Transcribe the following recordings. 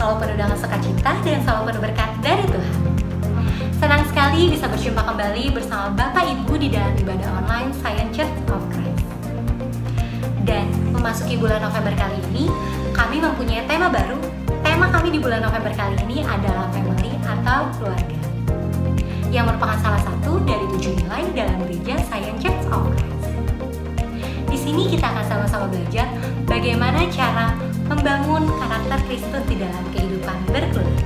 selalu penuh dengan sukacita dan selalu penuh berkat dari Tuhan. Senang sekali bisa berjumpa kembali bersama Bapak Ibu di dalam ibadah online Zion Church of Christ. Dan memasuki bulan November kali ini, kami mempunyai tema baru. Tema kami di bulan November kali ini adalah family atau keluarga, yang merupakan salah satu dari 7 nilai dalam gereja Zion Church of Christ. Di sini kita akan sama-sama belajar bagaimana cara membangun karakter Kristus di dalam kehidupan berkeluarga.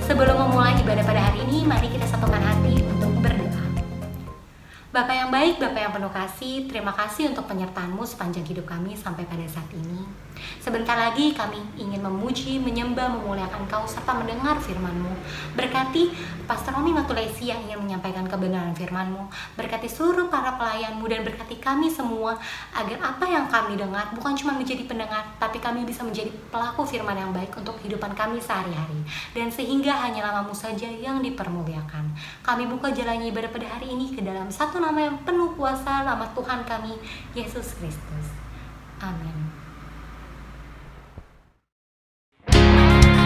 Sebelum memulai ibadah pada hari ini, mari kita satukan hati untuk berdoa. Bapa yang baik, Bapa yang penuh kasih, terima kasih untuk penyertaan-Mu sepanjang hidup kami sampai pada saat ini. Sebentar lagi kami ingin memuji, menyembah, memuliakan Kau serta mendengar firman-Mu. Berkati Pastor Romi Matulesi yang ingin menyampaikan kebenaran firman-Mu. Berkati seluruh para pelayan-Mu dan berkati kami semua agar apa yang kami dengar bukan cuma menjadi pendengar, tapi kami bisa menjadi pelaku firman yang baik untuk kehidupan kami sehari-hari. Dan sehingga hanya nama-Mu saja yang dipermuliakan. Kami buka jalannya ibadah pada hari ini ke dalam satu nama yang penuh kuasa, nama Tuhan kami, Yesus Kristus. Amin.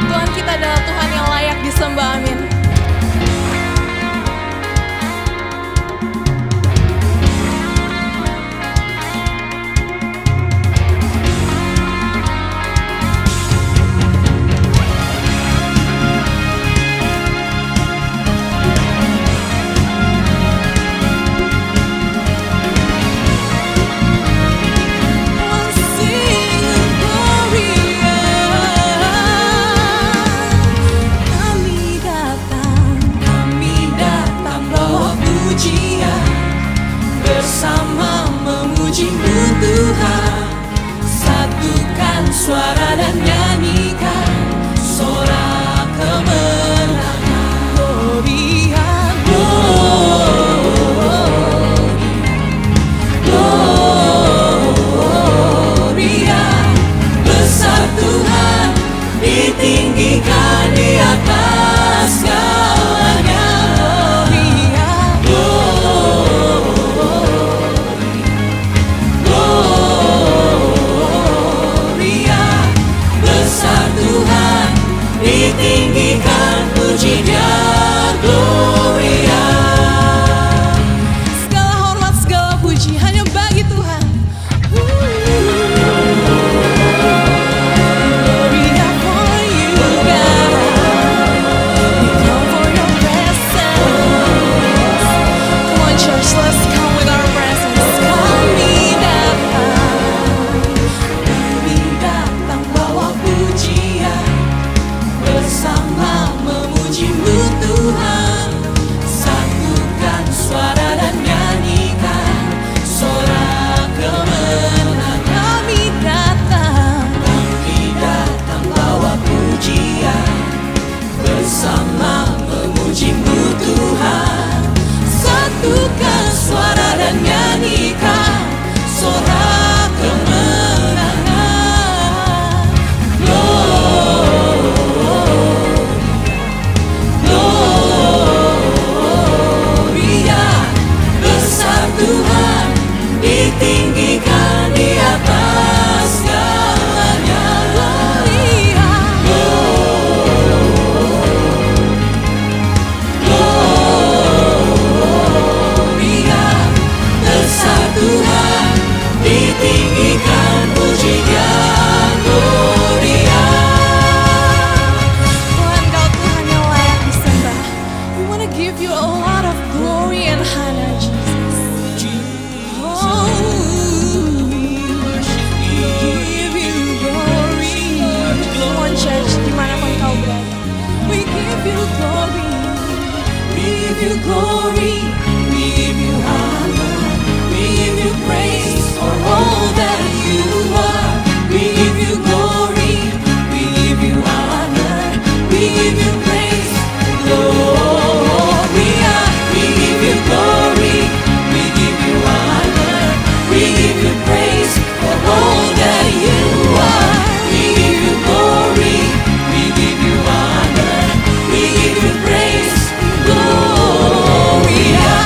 Tuhan kita adalah Tuhan yang layak disembah, amin. Suara dan nyanyikan sorak kemenangan. Gloria, Gloria, besar Tuhan, ditinggikan di atas segalanya. Ditinggikan pujinya, Gloria. Segala hormat, segala puji hanya bagi Tuhan. Gloria for you, God. We come for your presence. Come on church, let's come with our presence. Kami datang bawa pujian, bersama memuji-Mu Tuhan. Satukan suara dan nyanyikan sorak kemenangan. Kami datang bawa pujian, bersama memuji-Mu Tuhan. Satukan suara dan nyanyikan sorak kemenangan. Tuhan ditinggikan di atas segalanya. Gloria, besar Tuhan, ditinggikan pujinya, Gloria. Tuhan, Kau Tuhan yang layak disembah. We want to give you a lot of glory and honor, Jesus. Glory, we give you honor, we give you praise for all that you are. We give you glory, we give you honor, we give you praise. Gloria, we give you glory, we give you honor, we give you praise for all that you are. We give you glory, we give you honor, we give you praise. Gloria.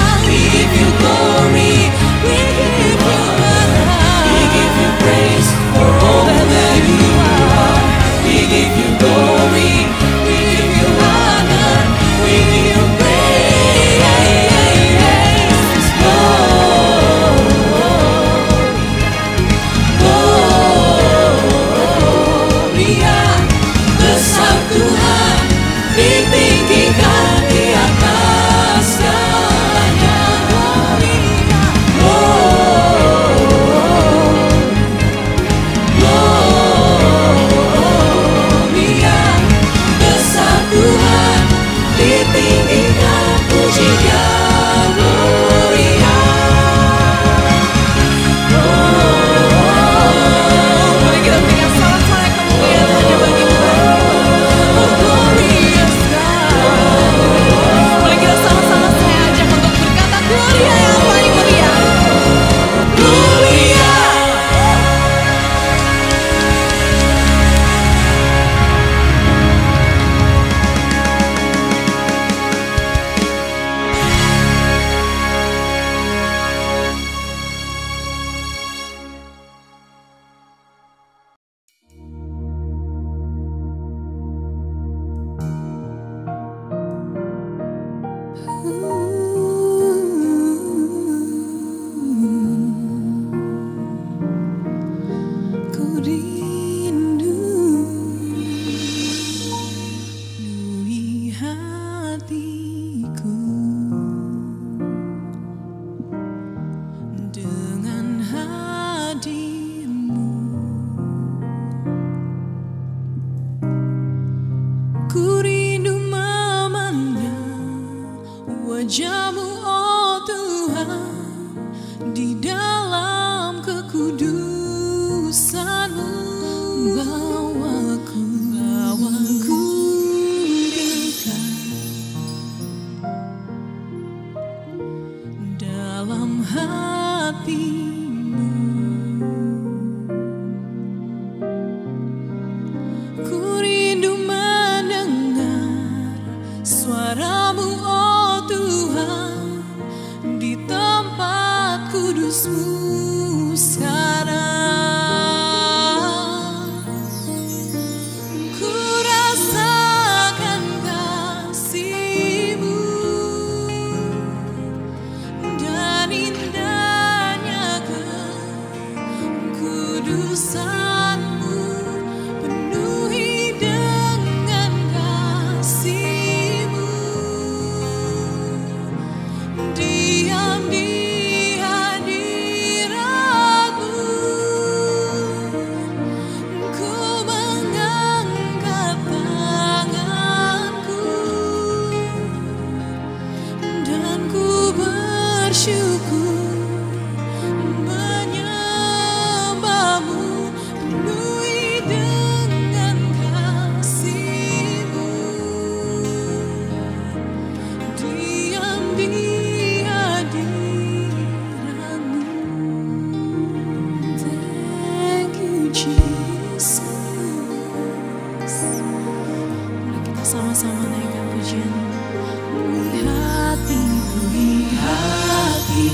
wajah-Mu, oh Tuhan, di dalam kekudusan-Mu. Bawaku dekat dalam hati-Mu. Ku rindu mendengar suara-Mu, oh Tuhan, di tempat kudus-Mu sekarang. Ku rasakan kasih-Mu dan indahnya kekudusan-Mu. Penuhi dengan kasih-Mu, diam di hadirat-Mu. Ku mengangkat tanganku dan ku bersyukur menyembah-Mu. Penuhi dengan kasih-Mu, diam di hadirat-Mu. Thank you, Jesus. Mari kita sama-sama naikkan pujian. Penuhi hati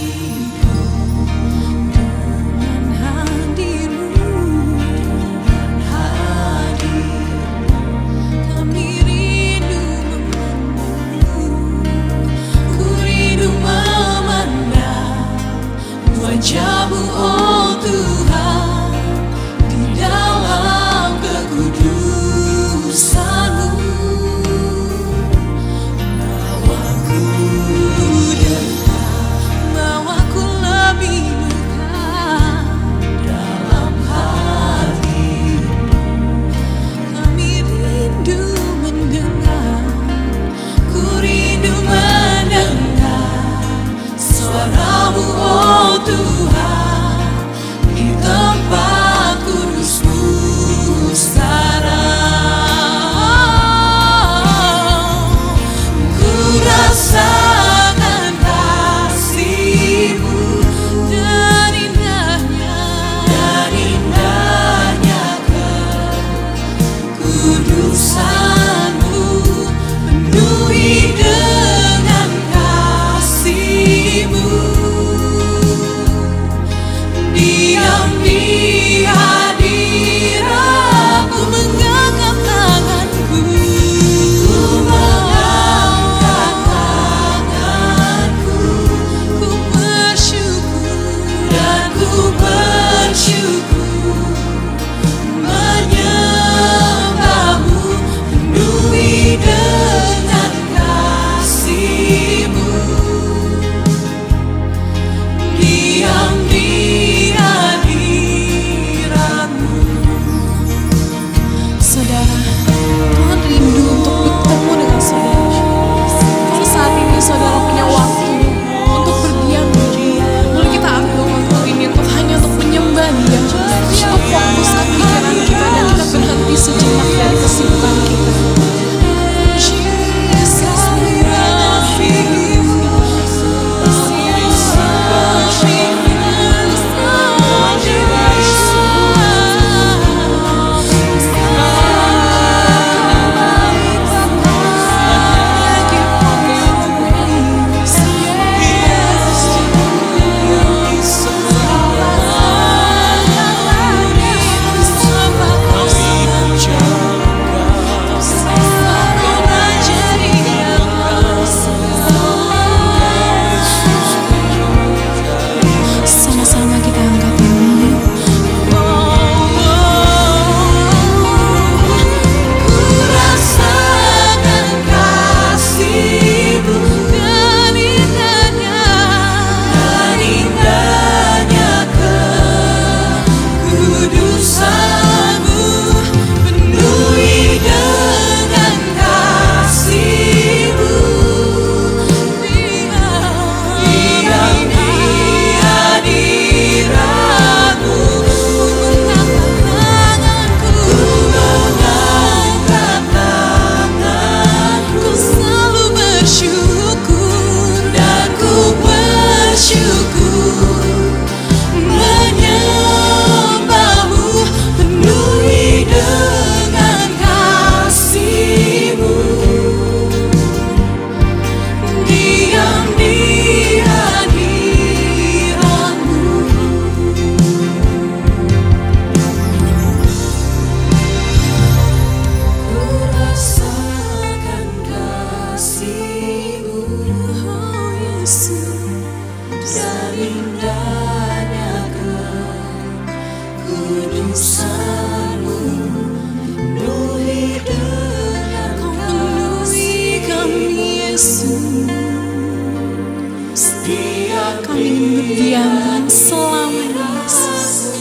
kami berdiam selamanya, Yesus.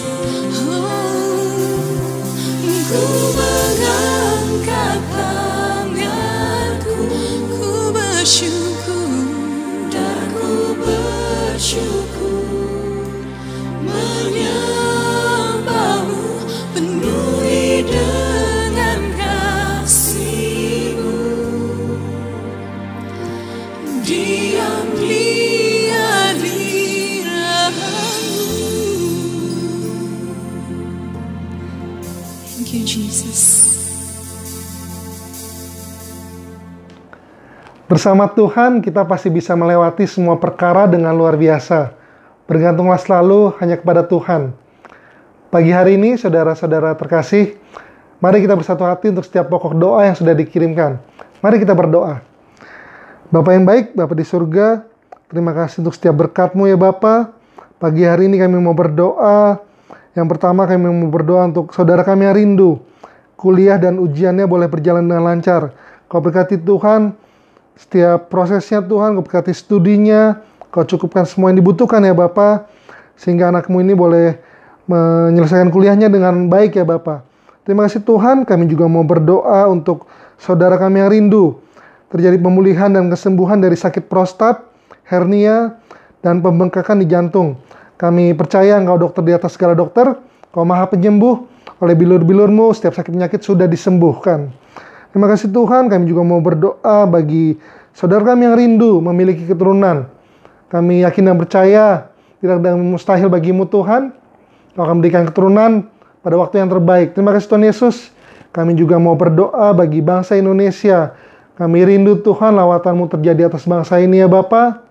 Ku mengangkat tanganku, Ku bersyukur, dan ku bersyukur menyembahmu, penuhi dengan kasih-Mu. Diam di hadirat-Mu. thank you, Jesus. Bersama Tuhan, kita pasti bisa melewati semua perkara dengan luar biasa. Bergantunglah selalu hanya kepada Tuhan. Pagi hari ini, saudara-saudara terkasih, mari kita bersatu hati untuk setiap pokok doa yang sudah dikirimkan. Mari kita berdoa. Bapa yang baik, Bapa di surga, terima kasih untuk setiap berkat-Mu ya Bapa. Pagi hari ini kami mau berdoa. Yang pertama kami mau berdoa untuk saudara kami yang rindu. Kuliah dan ujiannya boleh berjalan dengan lancar. Kau berkati Tuhan, setiap prosesnya Tuhan, Kau berkati studinya, Kau cukupkan semua yang dibutuhkan ya Bapa, sehingga anak-Mu ini boleh menyelesaikan kuliahnya dengan baik ya Bapa. Terima kasih Tuhan, kami juga mau berdoa untuk saudara kami yang rindu. Terjadi pemulihan dan kesembuhan dari sakit prostat, hernia, dan pembengkakan di jantung. Kami percaya Engkau dokter di atas segala dokter, Kau maha penyembuh, oleh bilur-bilur-Mu setiap sakit penyakit sudah disembuhkan. Terima kasih Tuhan, kami juga mau berdoa bagi saudara kami yang rindu memiliki keturunan. Kami yakin dan percaya, tidak ada yang mustahil bagi-Mu Tuhan. Kau akan berikan keturunan pada waktu yang terbaik. Terima kasih Tuhan Yesus. Kami juga mau berdoa bagi bangsa Indonesia. Kami rindu Tuhan, lawatan-Mu terjadi atas bangsa ini ya Bapa.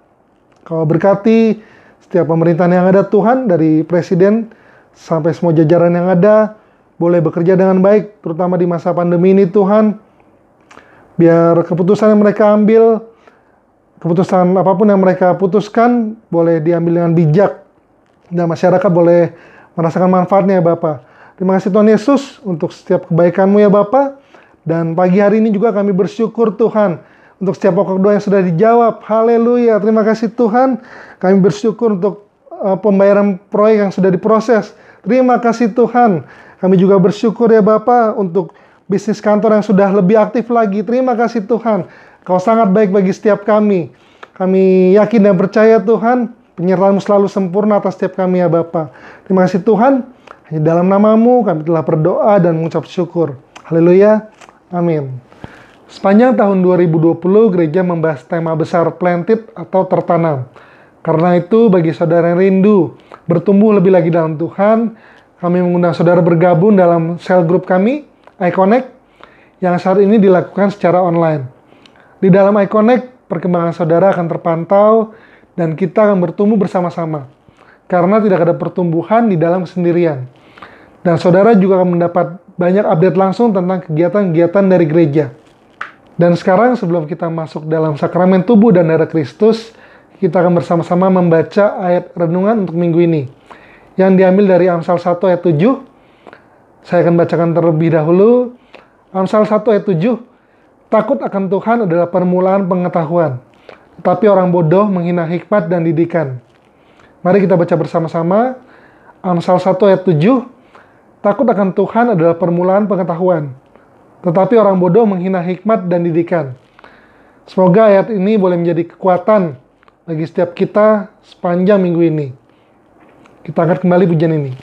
Kau berkati setiap pemerintahan yang ada Tuhan, dari presiden sampai semua jajaran yang ada, boleh bekerja dengan baik, terutama di masa pandemi ini Tuhan. Biar keputusan yang mereka ambil, keputusan apapun yang mereka putuskan, boleh diambil dengan bijak. Dan masyarakat boleh merasakan manfaatnya ya Bapa. Terima kasih Tuhan Yesus untuk setiap kebaikan-Mu ya Bapa. Dan pagi hari ini juga kami bersyukur Tuhan untuk setiap pokok doa yang sudah dijawab. Haleluya, terima kasih Tuhan. Kami bersyukur untuk pembayaran proyek yang sudah diproses. Terima kasih Tuhan. Kami juga bersyukur ya Bapa untuk bisnis kantor yang sudah lebih aktif lagi. Terima kasih Tuhan. Kau sangat baik bagi setiap kami. Kami yakin dan percaya Tuhan, penyertaan-Mu selalu sempurna atas setiap kami ya Bapa. Terima kasih Tuhan. Hanya dalam nama-Mu kami telah berdoa dan mengucap syukur. Haleluya. Amin. Sepanjang tahun 2020, gereja membahas tema besar planted atau tertanam. Karena itu, bagi saudara yang rindu bertumbuh lebih lagi dalam Tuhan, kami mengundang saudara bergabung dalam sel grup kami, iConnect, yang saat ini dilakukan secara online. Di dalam iConnect, perkembangan saudara akan terpantau dan kita akan bertumbuh bersama-sama. Karena tidak ada pertumbuhan di dalam kesendirian. Dan saudara juga akan mendapat banyak update langsung tentang kegiatan-kegiatan dari gereja. Dan sekarang sebelum kita masuk dalam sakramen tubuh dan darah Kristus, kita akan bersama-sama membaca ayat renungan untuk minggu ini. Yang diambil dari Amsal 1 ayat 7. Saya akan bacakan terlebih dahulu. Amsal 1 ayat 7. Takut akan Tuhan adalah permulaan pengetahuan, tetapi orang bodoh menghina hikmat dan didikan. Mari kita baca bersama-sama. Amsal 1 ayat 7. Takut akan Tuhan adalah permulaan pengetahuan, tetapi orang bodoh menghina hikmat dan didikan. Semoga ayat ini boleh menjadi kekuatan bagi setiap kita sepanjang minggu ini. Kita angkat kembali pujian ini.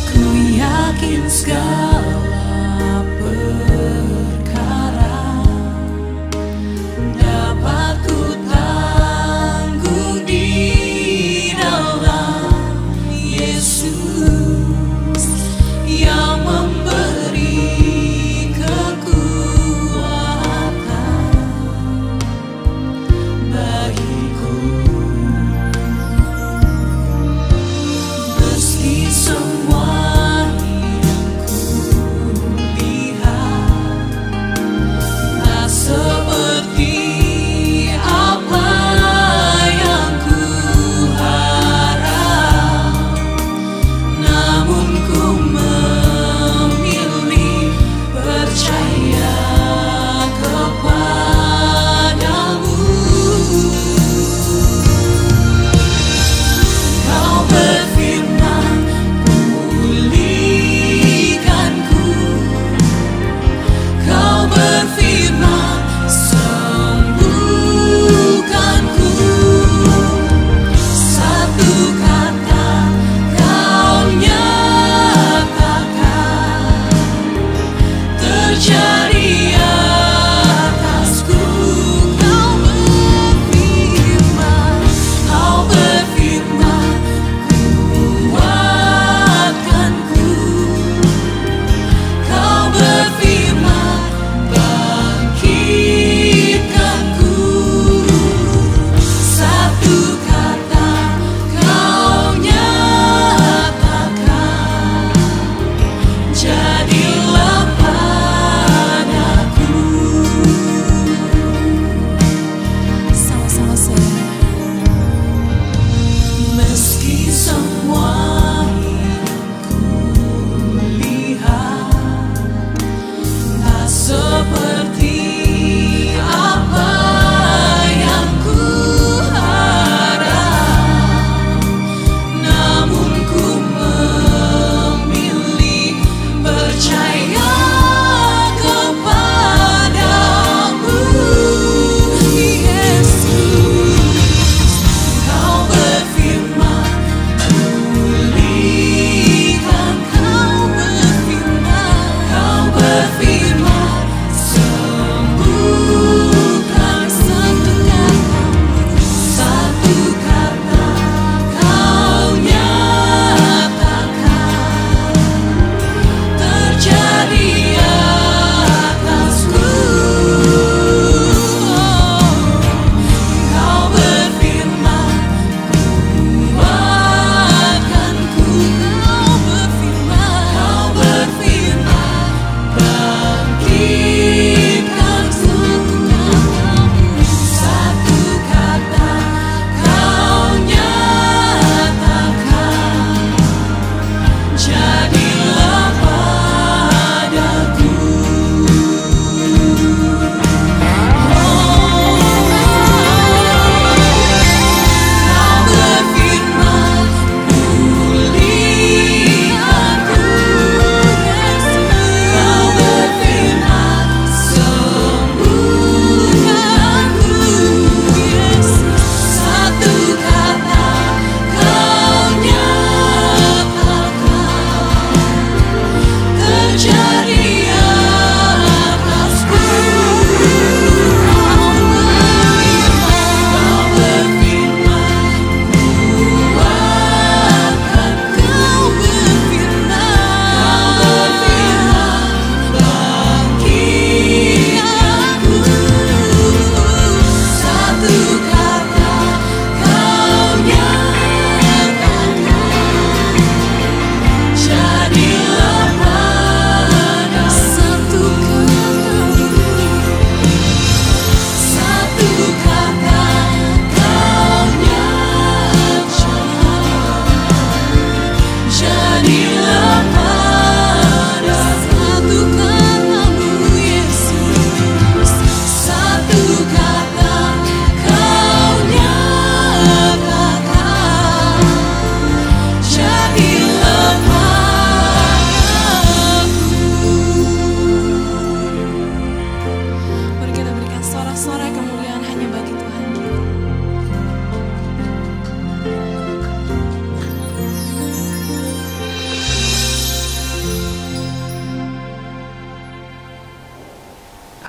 Ku yakin segala perkara dapat ku tanggung di dalam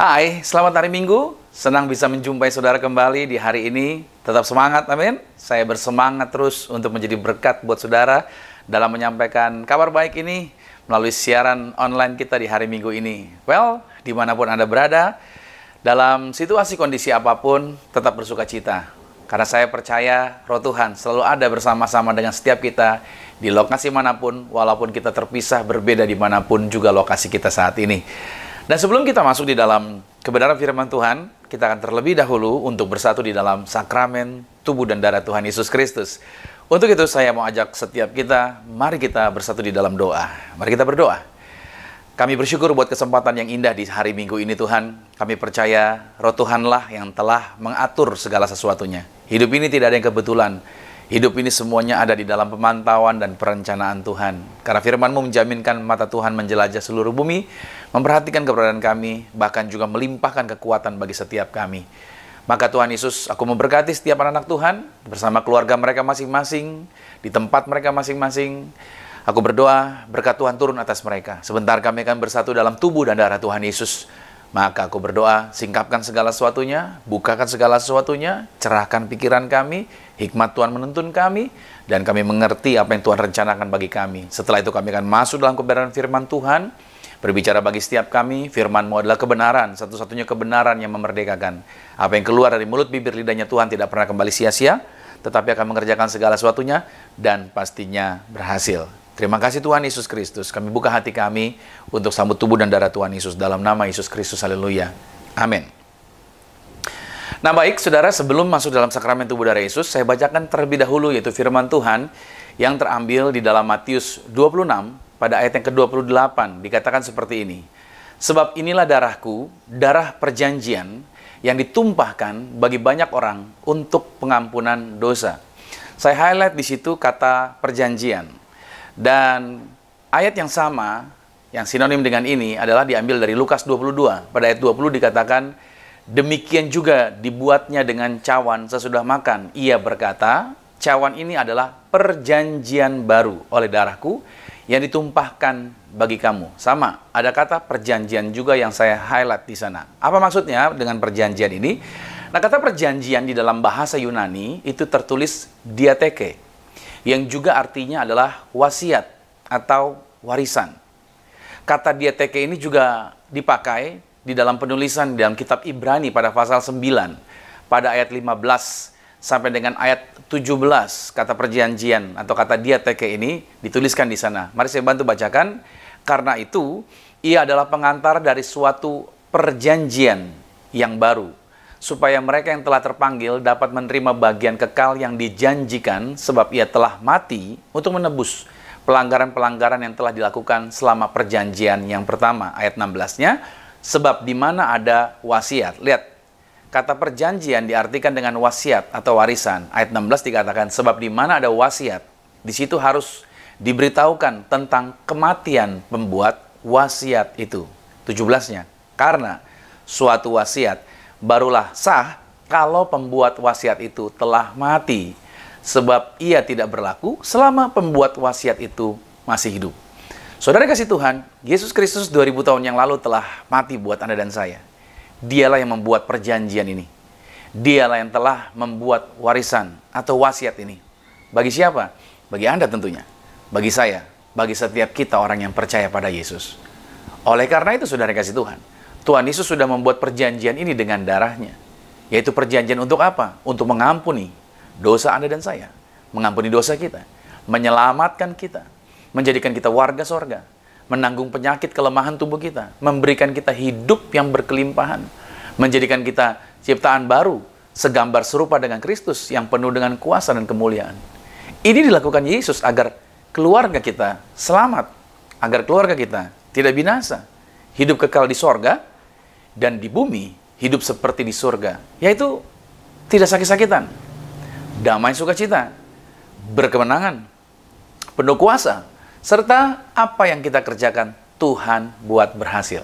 Hai, selamat hari Minggu. Senang bisa menjumpai saudara kembali di hari ini. Tetap semangat, amin. Saya bersemangat terus untuk menjadi berkat buat saudara dalam menyampaikan kabar baik ini melalui siaran online kita di hari Minggu ini. Well, dimanapun Anda berada, dalam situasi kondisi apapun, tetap bersuka cita. Karena saya percaya Roh Tuhan selalu ada bersama-sama dengan setiap kita di lokasi manapun, walaupun kita terpisah berbeda dimanapun juga lokasi kita saat ini. Dan sebelum kita masuk di dalam kebenaran firman Tuhan, kita akan terlebih dahulu untuk bersatu di dalam sakramen tubuh dan darah Tuhan Yesus Kristus. Untuk itu saya mau ajak setiap kita, mari kita bersatu di dalam doa. Mari kita berdoa. Kami bersyukur buat kesempatan yang indah di hari Minggu ini Tuhan. Kami percaya Roh Tuhanlah yang telah mengatur segala sesuatunya. Hidup ini tidak ada yang kebetulan. Hidup ini semuanya ada di dalam pemantauan dan perencanaan Tuhan. Karena firman-Mu menjaminkan mata Tuhan menjelajah seluruh bumi, memperhatikan keberadaan kami, bahkan juga melimpahkan kekuatan bagi setiap kami. Maka Tuhan Yesus, aku memberkati setiap anak-anak Tuhan, bersama keluarga mereka masing-masing, di tempat mereka masing-masing. Aku berdoa, berkat Tuhan turun atas mereka. Sebentar kami akan bersatu dalam tubuh dan darah Tuhan Yesus. Maka aku berdoa, singkapkan segala sesuatunya, bukakan segala sesuatunya, cerahkan pikiran kami, hikmat Tuhan menuntun kami, dan kami mengerti apa yang Tuhan rencanakan bagi kami. Setelah itu kami akan masuk dalam kebenaran firman Tuhan, berbicara bagi setiap kami, firman-Mu adalah kebenaran, satu-satunya kebenaran yang memerdekakan. Apa yang keluar dari mulut bibir lidahnya Tuhan tidak pernah kembali sia-sia, tetapi akan mengerjakan segala sesuatunya, dan pastinya berhasil. Terima kasih Tuhan Yesus Kristus. Kami buka hati kami untuk sambut tubuh dan darah Tuhan Yesus dalam nama Yesus Kristus. Haleluya. Amin. Nah baik, saudara, sebelum masuk dalam sakramen tubuh darah Yesus, saya bacakan terlebih dahulu yaitu firman Tuhan yang terambil di dalam Matius 26 pada ayat yang ke-28. Dikatakan seperti ini. Sebab inilah darahku, darah perjanjian yang ditumpahkan bagi banyak orang untuk pengampunan dosa. Saya highlight di situ kata perjanjian. Dan ayat yang sama, yang sinonim dengan ini adalah diambil dari Lukas 22. Pada ayat 20 dikatakan, demikian juga dibuatnya dengan cawan sesudah makan. Ia berkata, cawan ini adalah perjanjian baru oleh darahku yang ditumpahkan bagi kamu. Sama, ada kata perjanjian juga yang saya highlight di sana. Apa maksudnya dengan perjanjian ini? Nah, kata perjanjian di dalam bahasa Yunani itu tertulis diatheke, yang juga artinya adalah wasiat atau warisan. Kata diatheke ini juga dipakai di dalam penulisan di dalam kitab Ibrani pada pasal 9, pada ayat 15 sampai dengan ayat 17, kata perjanjian atau kata diatheke ini dituliskan di sana. Mari saya bantu bacakan. Karena itu, ia adalah pengantar dari suatu perjanjian yang baru, supaya mereka yang telah terpanggil dapat menerima bagian kekal yang dijanjikan, sebab ia telah mati untuk menebus pelanggaran-pelanggaran yang telah dilakukan selama perjanjian yang pertama. Ayat 16-nya, sebab di mana ada wasiat. Lihat, kata perjanjian diartikan dengan wasiat atau warisan. Ayat 16 dikatakan, sebab di mana ada wasiat, di situ harus diberitahukan tentang kematian pembuat wasiat itu. 17-nya, karena suatu wasiat barulah sah kalau pembuat wasiat itu telah mati, sebab ia tidak berlaku selama pembuat wasiat itu masih hidup. Saudara kasih Tuhan, Yesus Kristus 2000 tahun yang lalu telah mati buat Anda dan saya. Dialah yang membuat perjanjian ini. Dialah yang telah membuat warisan atau wasiat ini. Bagi siapa? Bagi Anda tentunya. Bagi saya, bagi setiap kita orang yang percaya pada Yesus. Oleh karena itu, saudara kasih Tuhan, Tuhan Yesus sudah membuat perjanjian ini dengan darahnya. Yaitu perjanjian untuk apa? Untuk mengampuni dosa Anda dan saya. Mengampuni dosa kita. Menyelamatkan kita. Menjadikan kita warga sorga. Menanggung penyakit kelemahan tubuh kita. Memberikan kita hidup yang berkelimpahan. Menjadikan kita ciptaan baru. Segambar serupa dengan Kristus yang penuh dengan kuasa dan kemuliaan. Ini dilakukan Yesus agar keluarga kita selamat. Agar keluarga kita tidak binasa. Hidup kekal di sorga. Dan di bumi, hidup seperti di surga. Yaitu, tidak sakit-sakitan. Damai sukacita. Berkemenangan. Penuh kuasa. Serta apa yang kita kerjakan, Tuhan buat berhasil.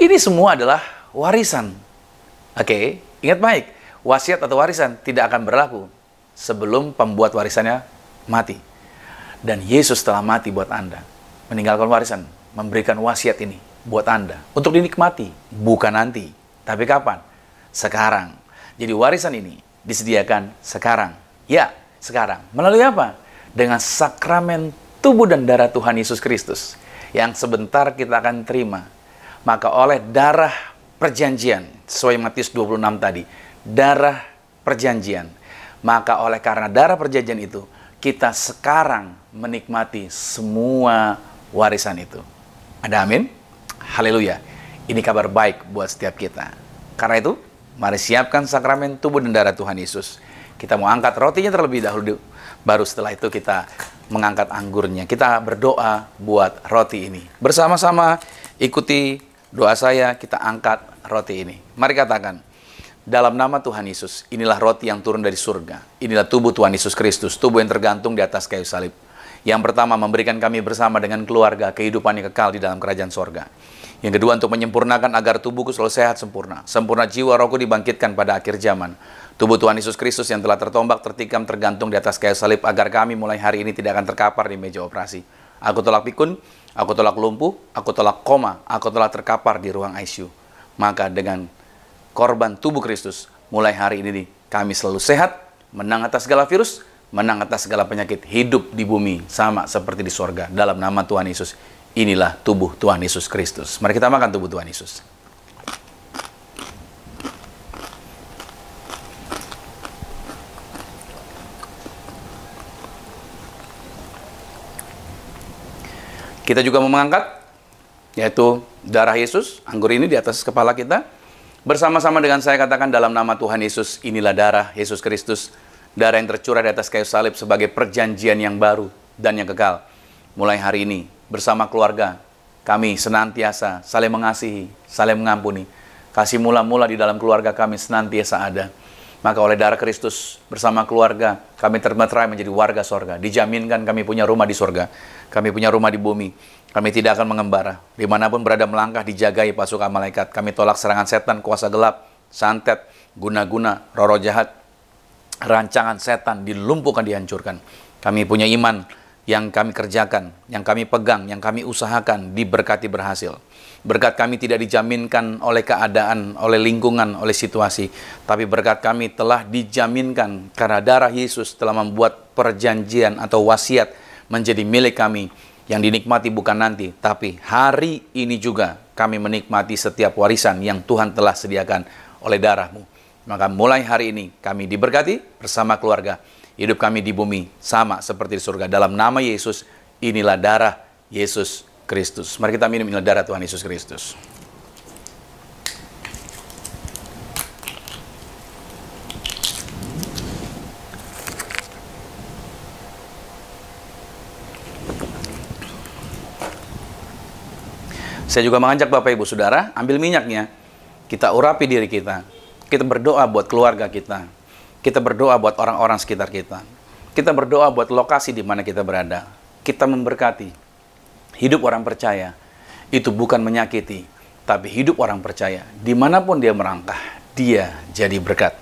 Ini semua adalah warisan. Oke, ingat baik. Wasiat atau warisan tidak akan berlaku sebelum pembuat warisannya mati. Dan Yesus telah mati buat Anda. Meninggalkan warisan. Memberikan wasiat ini. buat Anda. Untuk dinikmati, bukan nanti. Tapi kapan? Sekarang. Jadi warisan ini disediakan sekarang. Ya, sekarang. Melalui apa? Dengan sakramen tubuh dan darah Tuhan Yesus Kristus. Yang sebentar kita akan terima. Maka oleh darah perjanjian, sesuai Matius 26 tadi, darah perjanjian. Maka oleh karena darah perjanjian itu, kita sekarang menikmati semua warisan itu. Ada amin? Haleluya. Ini kabar baik buat setiap kita. Karena itu, mari siapkan sakramen tubuh dan darah Tuhan Yesus. Kita mau angkat rotinya terlebih dahulu. Baru setelah itu kita mengangkat anggurnya. Kita berdoa buat roti ini. Bersama-sama ikuti doa saya, kita angkat roti ini. Mari katakan, dalam nama Tuhan Yesus, inilah roti yang turun dari surga. Inilah tubuh Tuhan Yesus Kristus, tubuh yang tergantung di atas kayu salib. Yang pertama, memberikan kami bersama dengan keluarga kehidupan yang kekal di dalam kerajaan sorga. Yang kedua, untuk menyempurnakan agar tubuhku selalu sehat sempurna. Sempurna jiwa rohku dibangkitkan pada akhir zaman. Tubuh Tuhan Yesus Kristus yang telah tertombak, tertikam, tergantung di atas kayu salib, agar kami mulai hari ini tidak akan terkapar di meja operasi. Aku tolak pikun, aku tolak lumpuh, aku tolak koma, aku tolak terkapar di ruang ICU. Maka dengan korban tubuh Kristus, mulai hari ini kami selalu sehat, menang atas segala virus, menang atas segala penyakit, hidup di bumi sama seperti di sorga. Dalam nama Tuhan Yesus, inilah tubuh Tuhan Yesus Kristus. Mari kita makan tubuh Tuhan Yesus. Kita juga mau mengangkat, yaitu darah Yesus, anggur ini di atas kepala kita. Bersama-sama dengan saya katakan, dalam nama Tuhan Yesus, inilah darah Yesus Kristus. Darah yang tercurah di atas kayu salib sebagai perjanjian yang baru dan yang kekal. Mulai hari ini, bersama keluarga, kami senantiasa saling mengasihi, saling mengampuni. Kasih mula-mula di dalam keluarga kami senantiasa ada. Maka oleh darah Kristus, bersama keluarga, kami termeterai menjadi warga sorga. Dijaminkan kami punya rumah di sorga. Kami punya rumah di bumi. Kami tidak akan mengembara. Dimanapun berada melangkah, dijagai pasukan malaikat. Kami tolak serangan setan, kuasa gelap, santet, guna-guna, roh-roh jahat. Rancangan setan dilumpuhkan, dihancurkan. Kami punya iman yang kami kerjakan, yang kami pegang, yang kami usahakan, diberkati berhasil. Berkat kami tidak dijaminkan oleh keadaan, oleh lingkungan, oleh situasi. Tapi berkat kami telah dijaminkan karena darah Yesus telah membuat perjanjian atau wasiat menjadi milik kami. Yang dinikmati bukan nanti, tapi hari ini juga kami menikmati setiap warisan yang Tuhan telah sediakan oleh darah-Mu. Maka mulai hari ini kami diberkati bersama keluarga. Hidup kami di bumi sama seperti di surga. Dalam nama Yesus, inilah darah Yesus Kristus. Mari kita minum, inilah darah Tuhan Yesus Kristus. Saya juga mengajak Bapak Ibu Saudara, ambil minyaknya, kita urapi diri kita. Kita berdoa buat keluarga kita. Kita berdoa buat orang-orang sekitar kita. Kita berdoa buat lokasi di mana kita berada. Kita memberkati. Hidup orang percaya itu bukan menyakiti, tapi hidup orang percaya dimanapun dia merangkah, dia jadi berkat.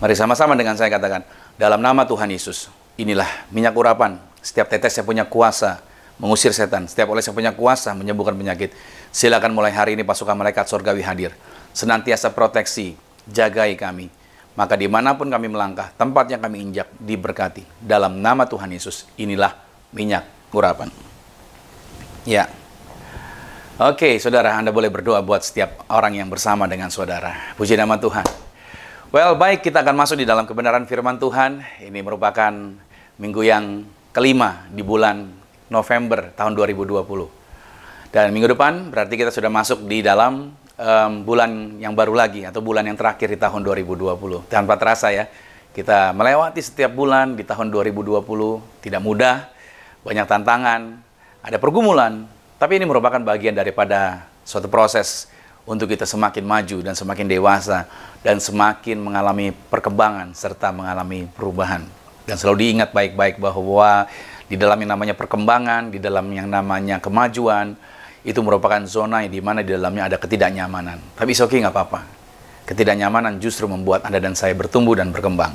Mari sama-sama dengan saya katakan, dalam nama Tuhan Yesus, inilah minyak urapan. Setiap tetes yang punya kuasa mengusir setan. Setiap oles yang punya kuasa menyembuhkan penyakit. Silakan mulai hari ini pasukan malaikat surgawi hadir. Senantiasa proteksi, jagai kami. Maka dimanapun kami melangkah, tempat yang kami injak diberkati. Dalam nama Tuhan Yesus, inilah minyak urapan. Ya. Oke, saudara, Anda boleh berdoa buat setiap orang yang bersama dengan saudara. Puji nama Tuhan. Well, baik, kita akan masuk di dalam kebenaran firman Tuhan. Ini merupakan minggu yang kelima di bulan November tahun 2020. Dan minggu depan berarti kita sudah masuk di dalam bulan yang baru lagi, atau bulan yang terakhir di tahun 2020. Tanpa terasa ya, kita melewati setiap bulan di tahun 2020. Tidak mudah, banyak tantangan, ada pergumulan, tapi ini merupakan bagian daripada suatu proses untuk kita semakin maju dan semakin dewasa dan semakin mengalami perkembangan serta mengalami perubahan. Dan selalu diingat baik-baik bahwa di dalam yang namanya perkembangan, di dalam yang namanya kemajuan, itu merupakan zona di mana di dalamnya ada ketidaknyamanan. Tapi it's okay, nggak apa-apa. Ketidaknyamanan justru membuat Anda dan saya bertumbuh dan berkembang.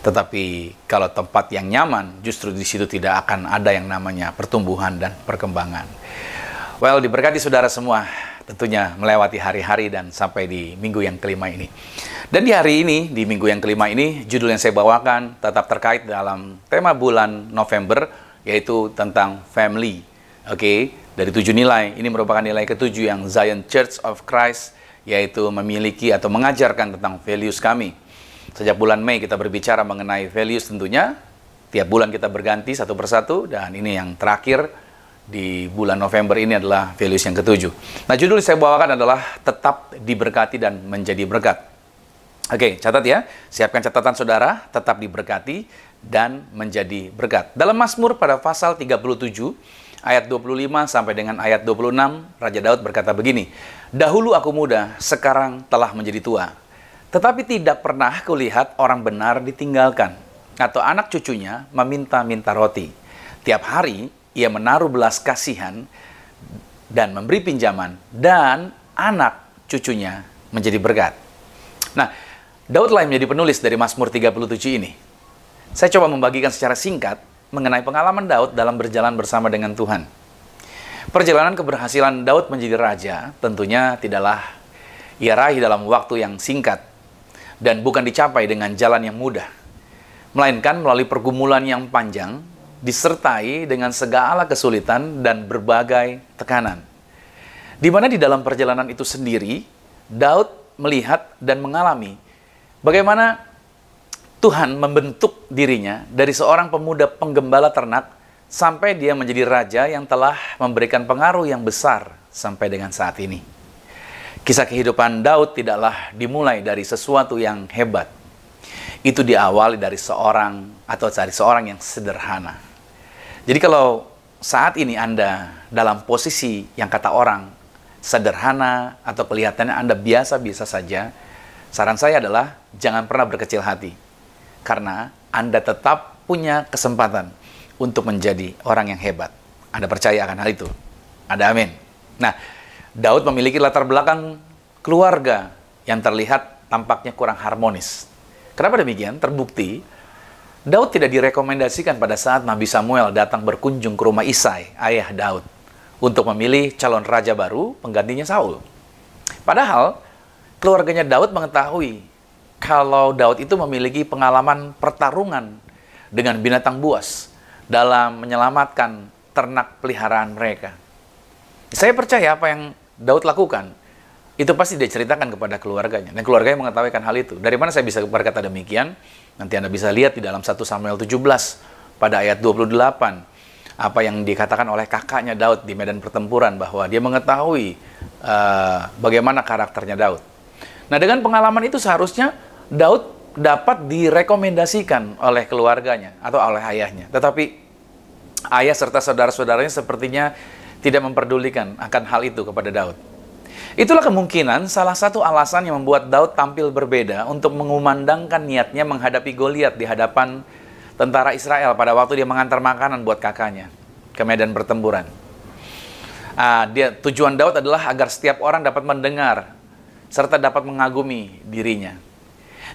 Tetapi kalau tempat yang nyaman, justru di situ tidak akan ada yang namanya pertumbuhan dan perkembangan. Well, diberkati saudara semua, tentunya melewati hari-hari dan sampai di minggu yang kelima ini. Dan di hari ini, di minggu yang kelima ini, judul yang saya bawakan tetap terkait dalam tema bulan November, yaitu tentang family. Oke, dari 7 nilai, ini merupakan nilai ke-7 yang Zion Church of Christ, yaitu memiliki atau mengajarkan tentang values kami. Sejak bulan Mei kita berbicara mengenai values tentunya, tiap bulan kita berganti satu persatu, dan ini yang terakhir, di bulan November ini adalah values yang ke-7. Nah, judul yang saya bawakan adalah tetap diberkati dan menjadi berkat. Oke, catat ya. Siapkan catatan saudara, tetap diberkati dan menjadi berkat. Dalam Mazmur pada pasal 37, ayat 25 sampai dengan ayat 26, Raja Daud berkata begini, "Dahulu aku muda, sekarang telah menjadi tua. Tetapi tidak pernah kulihat orang benar ditinggalkan, atau anak cucunya meminta-minta roti. Tiap hari ia menaruh belas kasihan dan memberi pinjaman, dan anak cucunya menjadi berkat." Nah, Daudlah yang menjadi penulis dari Mazmur 37 ini. Saya coba membagikan secara singkat mengenai pengalaman Daud dalam berjalan bersama dengan Tuhan. Perjalanan keberhasilan Daud menjadi raja tentunya tidaklah ia raih dalam waktu yang singkat dan bukan dicapai dengan jalan yang mudah, melainkan melalui pergumulan yang panjang disertai dengan segala kesulitan dan berbagai tekanan. Di mana di dalam perjalanan itu sendiri, Daud melihat dan mengalami bagaimana Tuhan membentuk dirinya dari seorang pemuda penggembala ternak sampai dia menjadi raja yang telah memberikan pengaruh yang besar sampai dengan saat ini. Kisah kehidupan Daud tidaklah dimulai dari sesuatu yang hebat. Itu diawali dari seorang yang sederhana. Jadi kalau saat ini Anda dalam posisi yang kata orang sederhana atau kelihatannya Anda biasa-biasa saja, saran saya adalah jangan pernah berkecil hati. Karena Anda tetap punya kesempatan untuk menjadi orang yang hebat. Anda percaya akan hal itu? Ada amin. Nah, Daud memiliki latar belakang keluarga yang terlihat tampaknya kurang harmonis. Kenapa demikian? Terbukti Daud tidak direkomendasikan pada saat Nabi Samuel datang berkunjung ke rumah Isai, ayah Daud, untuk memilih calon raja baru penggantinya Saul. Padahal, keluarganya Daud mengetahui kalau Daud itu memiliki pengalaman pertarungan dengan binatang buas dalam menyelamatkan ternak peliharaan mereka. Saya percaya apa yang Daud lakukan, itu pasti dia ceritakan kepada keluarganya. Dan keluarganya mengetahui hal itu. Dari mana saya bisa berkata demikian? Nanti Anda bisa lihat di dalam 1 Samuel 17 pada ayat 28 apa yang dikatakan oleh kakaknya Daud di medan pertempuran, bahwa dia mengetahui bagaimana karakternya Daud. Nah, dengan pengalaman itu seharusnya Daud dapat direkomendasikan oleh keluarganya atau oleh ayahnya. Tetapi ayah serta saudara-saudaranya sepertinya tidak memperdulikan akan hal itu kepada Daud. Itulah kemungkinan salah satu alasan yang membuat Daud tampil berbeda untuk mengumandangkan niatnya menghadapi Goliat di hadapan tentara Israel pada waktu dia mengantar makanan buat kakaknya ke medan pertempuran. Tujuan Daud adalah agar setiap orang dapat mendengar serta dapat mengagumi dirinya.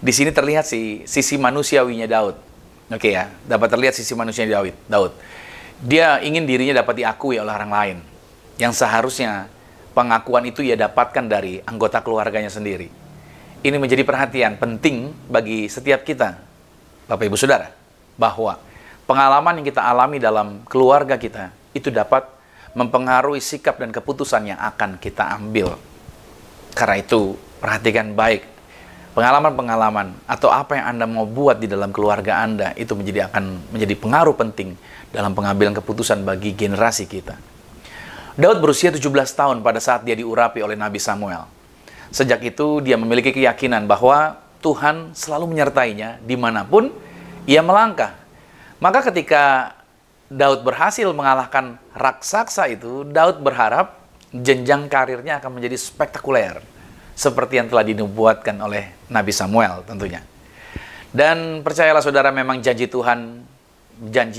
Di sini terlihat sisi manusiawinya Daud. Oke ya, dapat terlihat sisi manusianya Daud. Dia ingin dirinya dapat diakui oleh orang lain, yang seharusnya pengakuan itu ia dapatkan dari anggota keluarganya sendiri. Ini menjadi perhatian penting bagi setiap kita, Bapak Ibu Saudara, bahwa pengalaman yang kita alami dalam keluarga kita itu dapat mempengaruhi sikap dan keputusan yang akan kita ambil. Karena itu, perhatikan baik pengalaman-pengalaman atau apa yang Anda mau buat di dalam keluarga Anda itu akan menjadi pengaruh penting dalam pengambilan keputusan bagi generasi kita. Daud berusia 17 tahun pada saat dia diurapi oleh Nabi Samuel. Sejak itu dia memiliki keyakinan bahwa Tuhan selalu menyertainya dimanapun ia melangkah. Maka ketika Daud berhasil mengalahkan raksasa itu, Daud berharap jenjang karirnya akan menjadi spektakuler, seperti yang telah dinubuatkan oleh Nabi Samuel tentunya. Dan percayalah saudara, memang janji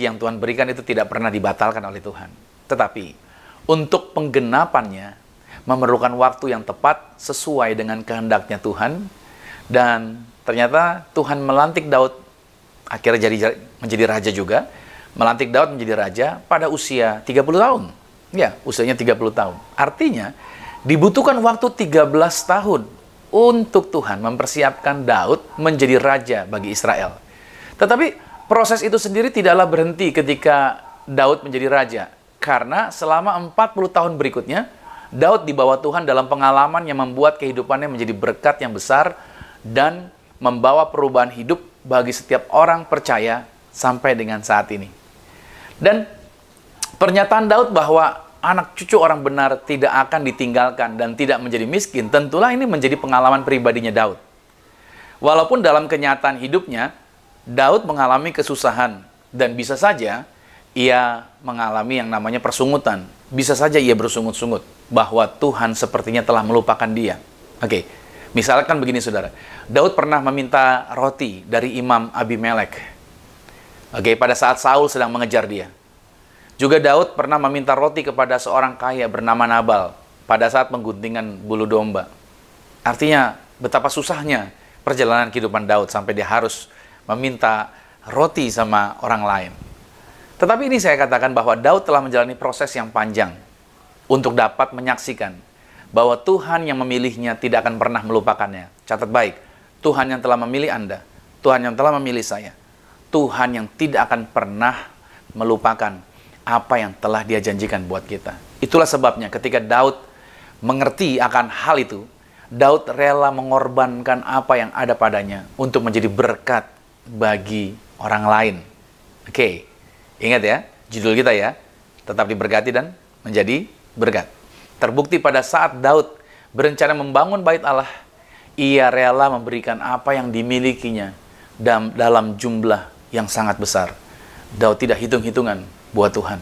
yang Tuhan berikan itu tidak pernah dibatalkan oleh Tuhan. Tetapi untuk penggenapannya memerlukan waktu yang tepat sesuai dengan kehendaknya Tuhan. Dan ternyata Tuhan melantik Daud akhirnya menjadi raja juga. Melantik Daud menjadi raja pada usia 30 tahun. Ya, usianya 30 tahun. Artinya, dibutuhkan waktu 13 tahun untuk Tuhan mempersiapkan Daud menjadi raja bagi Israel. Tetapi proses itu sendiri tidaklah berhenti ketika Daud menjadi raja. Karena selama 40 tahun berikutnya, Daud dibawa Tuhan dalam pengalaman yang membuat kehidupannya menjadi berkat yang besar dan membawa perubahan hidup bagi setiap orang percaya sampai dengan saat ini. Dan pernyataan Daud bahwa anak cucu orang benar tidak akan ditinggalkan dan tidak menjadi miskin, tentulah ini menjadi pengalaman pribadinya Daud. Walaupun dalam kenyataan hidupnya, Daud mengalami kesusahan dan bisa saja ia mengalami yang namanya persungutan. Bisa saja ia bersungut-sungut bahwa Tuhan sepertinya telah melupakan dia. Oke, misalkan begini saudara, Daud pernah meminta roti dari Imam Abimelek. Oke, pada saat Saul sedang mengejar dia. Juga Daud pernah meminta roti kepada seorang kaya bernama Nabal pada saat pengguntingan bulu domba. Artinya betapa susahnya perjalanan kehidupan Daud sampai dia harus meminta roti sama orang lain. Tetapi ini saya katakan bahwa Daud telah menjalani proses yang panjang untuk dapat menyaksikan bahwa Tuhan yang memilihnya tidak akan pernah melupakannya. Catat baik, Tuhan yang telah memilih Anda, Tuhan yang telah memilih saya, Tuhan yang tidak akan pernah melupakan apa yang telah Dia janjikan buat kita. Itulah sebabnya ketika Daud mengerti akan hal itu, Daud rela mengorbankan apa yang ada padanya untuk menjadi berkat bagi orang lain. Oke, ingat ya, judul kita ya, tetap diberkati dan menjadi berkat. Terbukti pada saat Daud berencana membangun bait Allah, ia rela memberikan apa yang dimilikinya dalam jumlah yang sangat besar. Daud tidak hitung-hitungan buat Tuhan.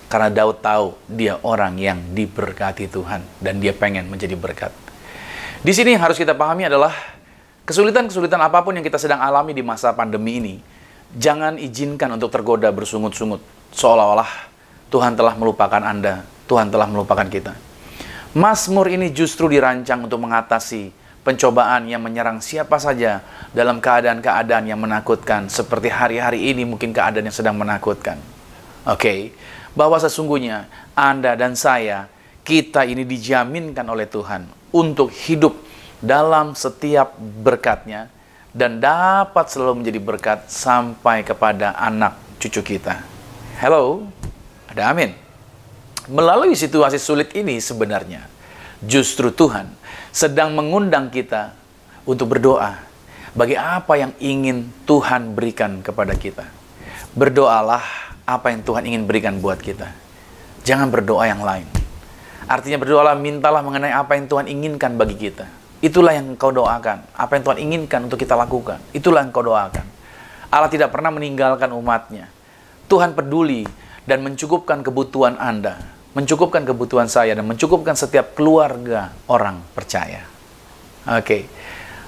Karena Daud tahu dia orang yang diberkati Tuhan dan dia pengen menjadi berkat. Di sini yang harus kita pahami adalah kesulitan-kesulitan apapun yang kita sedang alami di masa pandemi ini, jangan izinkan untuk tergoda bersungut-sungut seolah-olah Tuhan telah melupakan Anda, Tuhan telah melupakan kita. Mazmur ini justru dirancang untuk mengatasi pencobaan yang menyerang siapa saja dalam keadaan-keadaan yang menakutkan, seperti hari-hari ini mungkin keadaan yang sedang menakutkan. Oke, bahwa sesungguhnya Anda dan saya, kita ini dijaminkan oleh Tuhan untuk hidup dalam setiap berkat-Nya dan dapat selalu menjadi berkat sampai kepada anak cucu kita. Hello, ada amin. Melalui situasi sulit ini sebenarnya, justru Tuhan sedang mengundang kita untuk berdoa bagi apa yang ingin Tuhan berikan kepada kita. Berdoalah apa yang Tuhan ingin berikan buat kita. Jangan berdoa yang lain. Artinya berdoalah, mintalah mengenai apa yang Tuhan inginkan bagi kita. Itulah yang engkau doakan. Apa yang Tuhan inginkan untuk kita lakukan, itulah yang engkau doakan. Allah tidak pernah meninggalkan umatnya. Tuhan peduli dan mencukupkan kebutuhan Anda, mencukupkan kebutuhan saya, dan mencukupkan setiap keluarga orang percaya. Oke,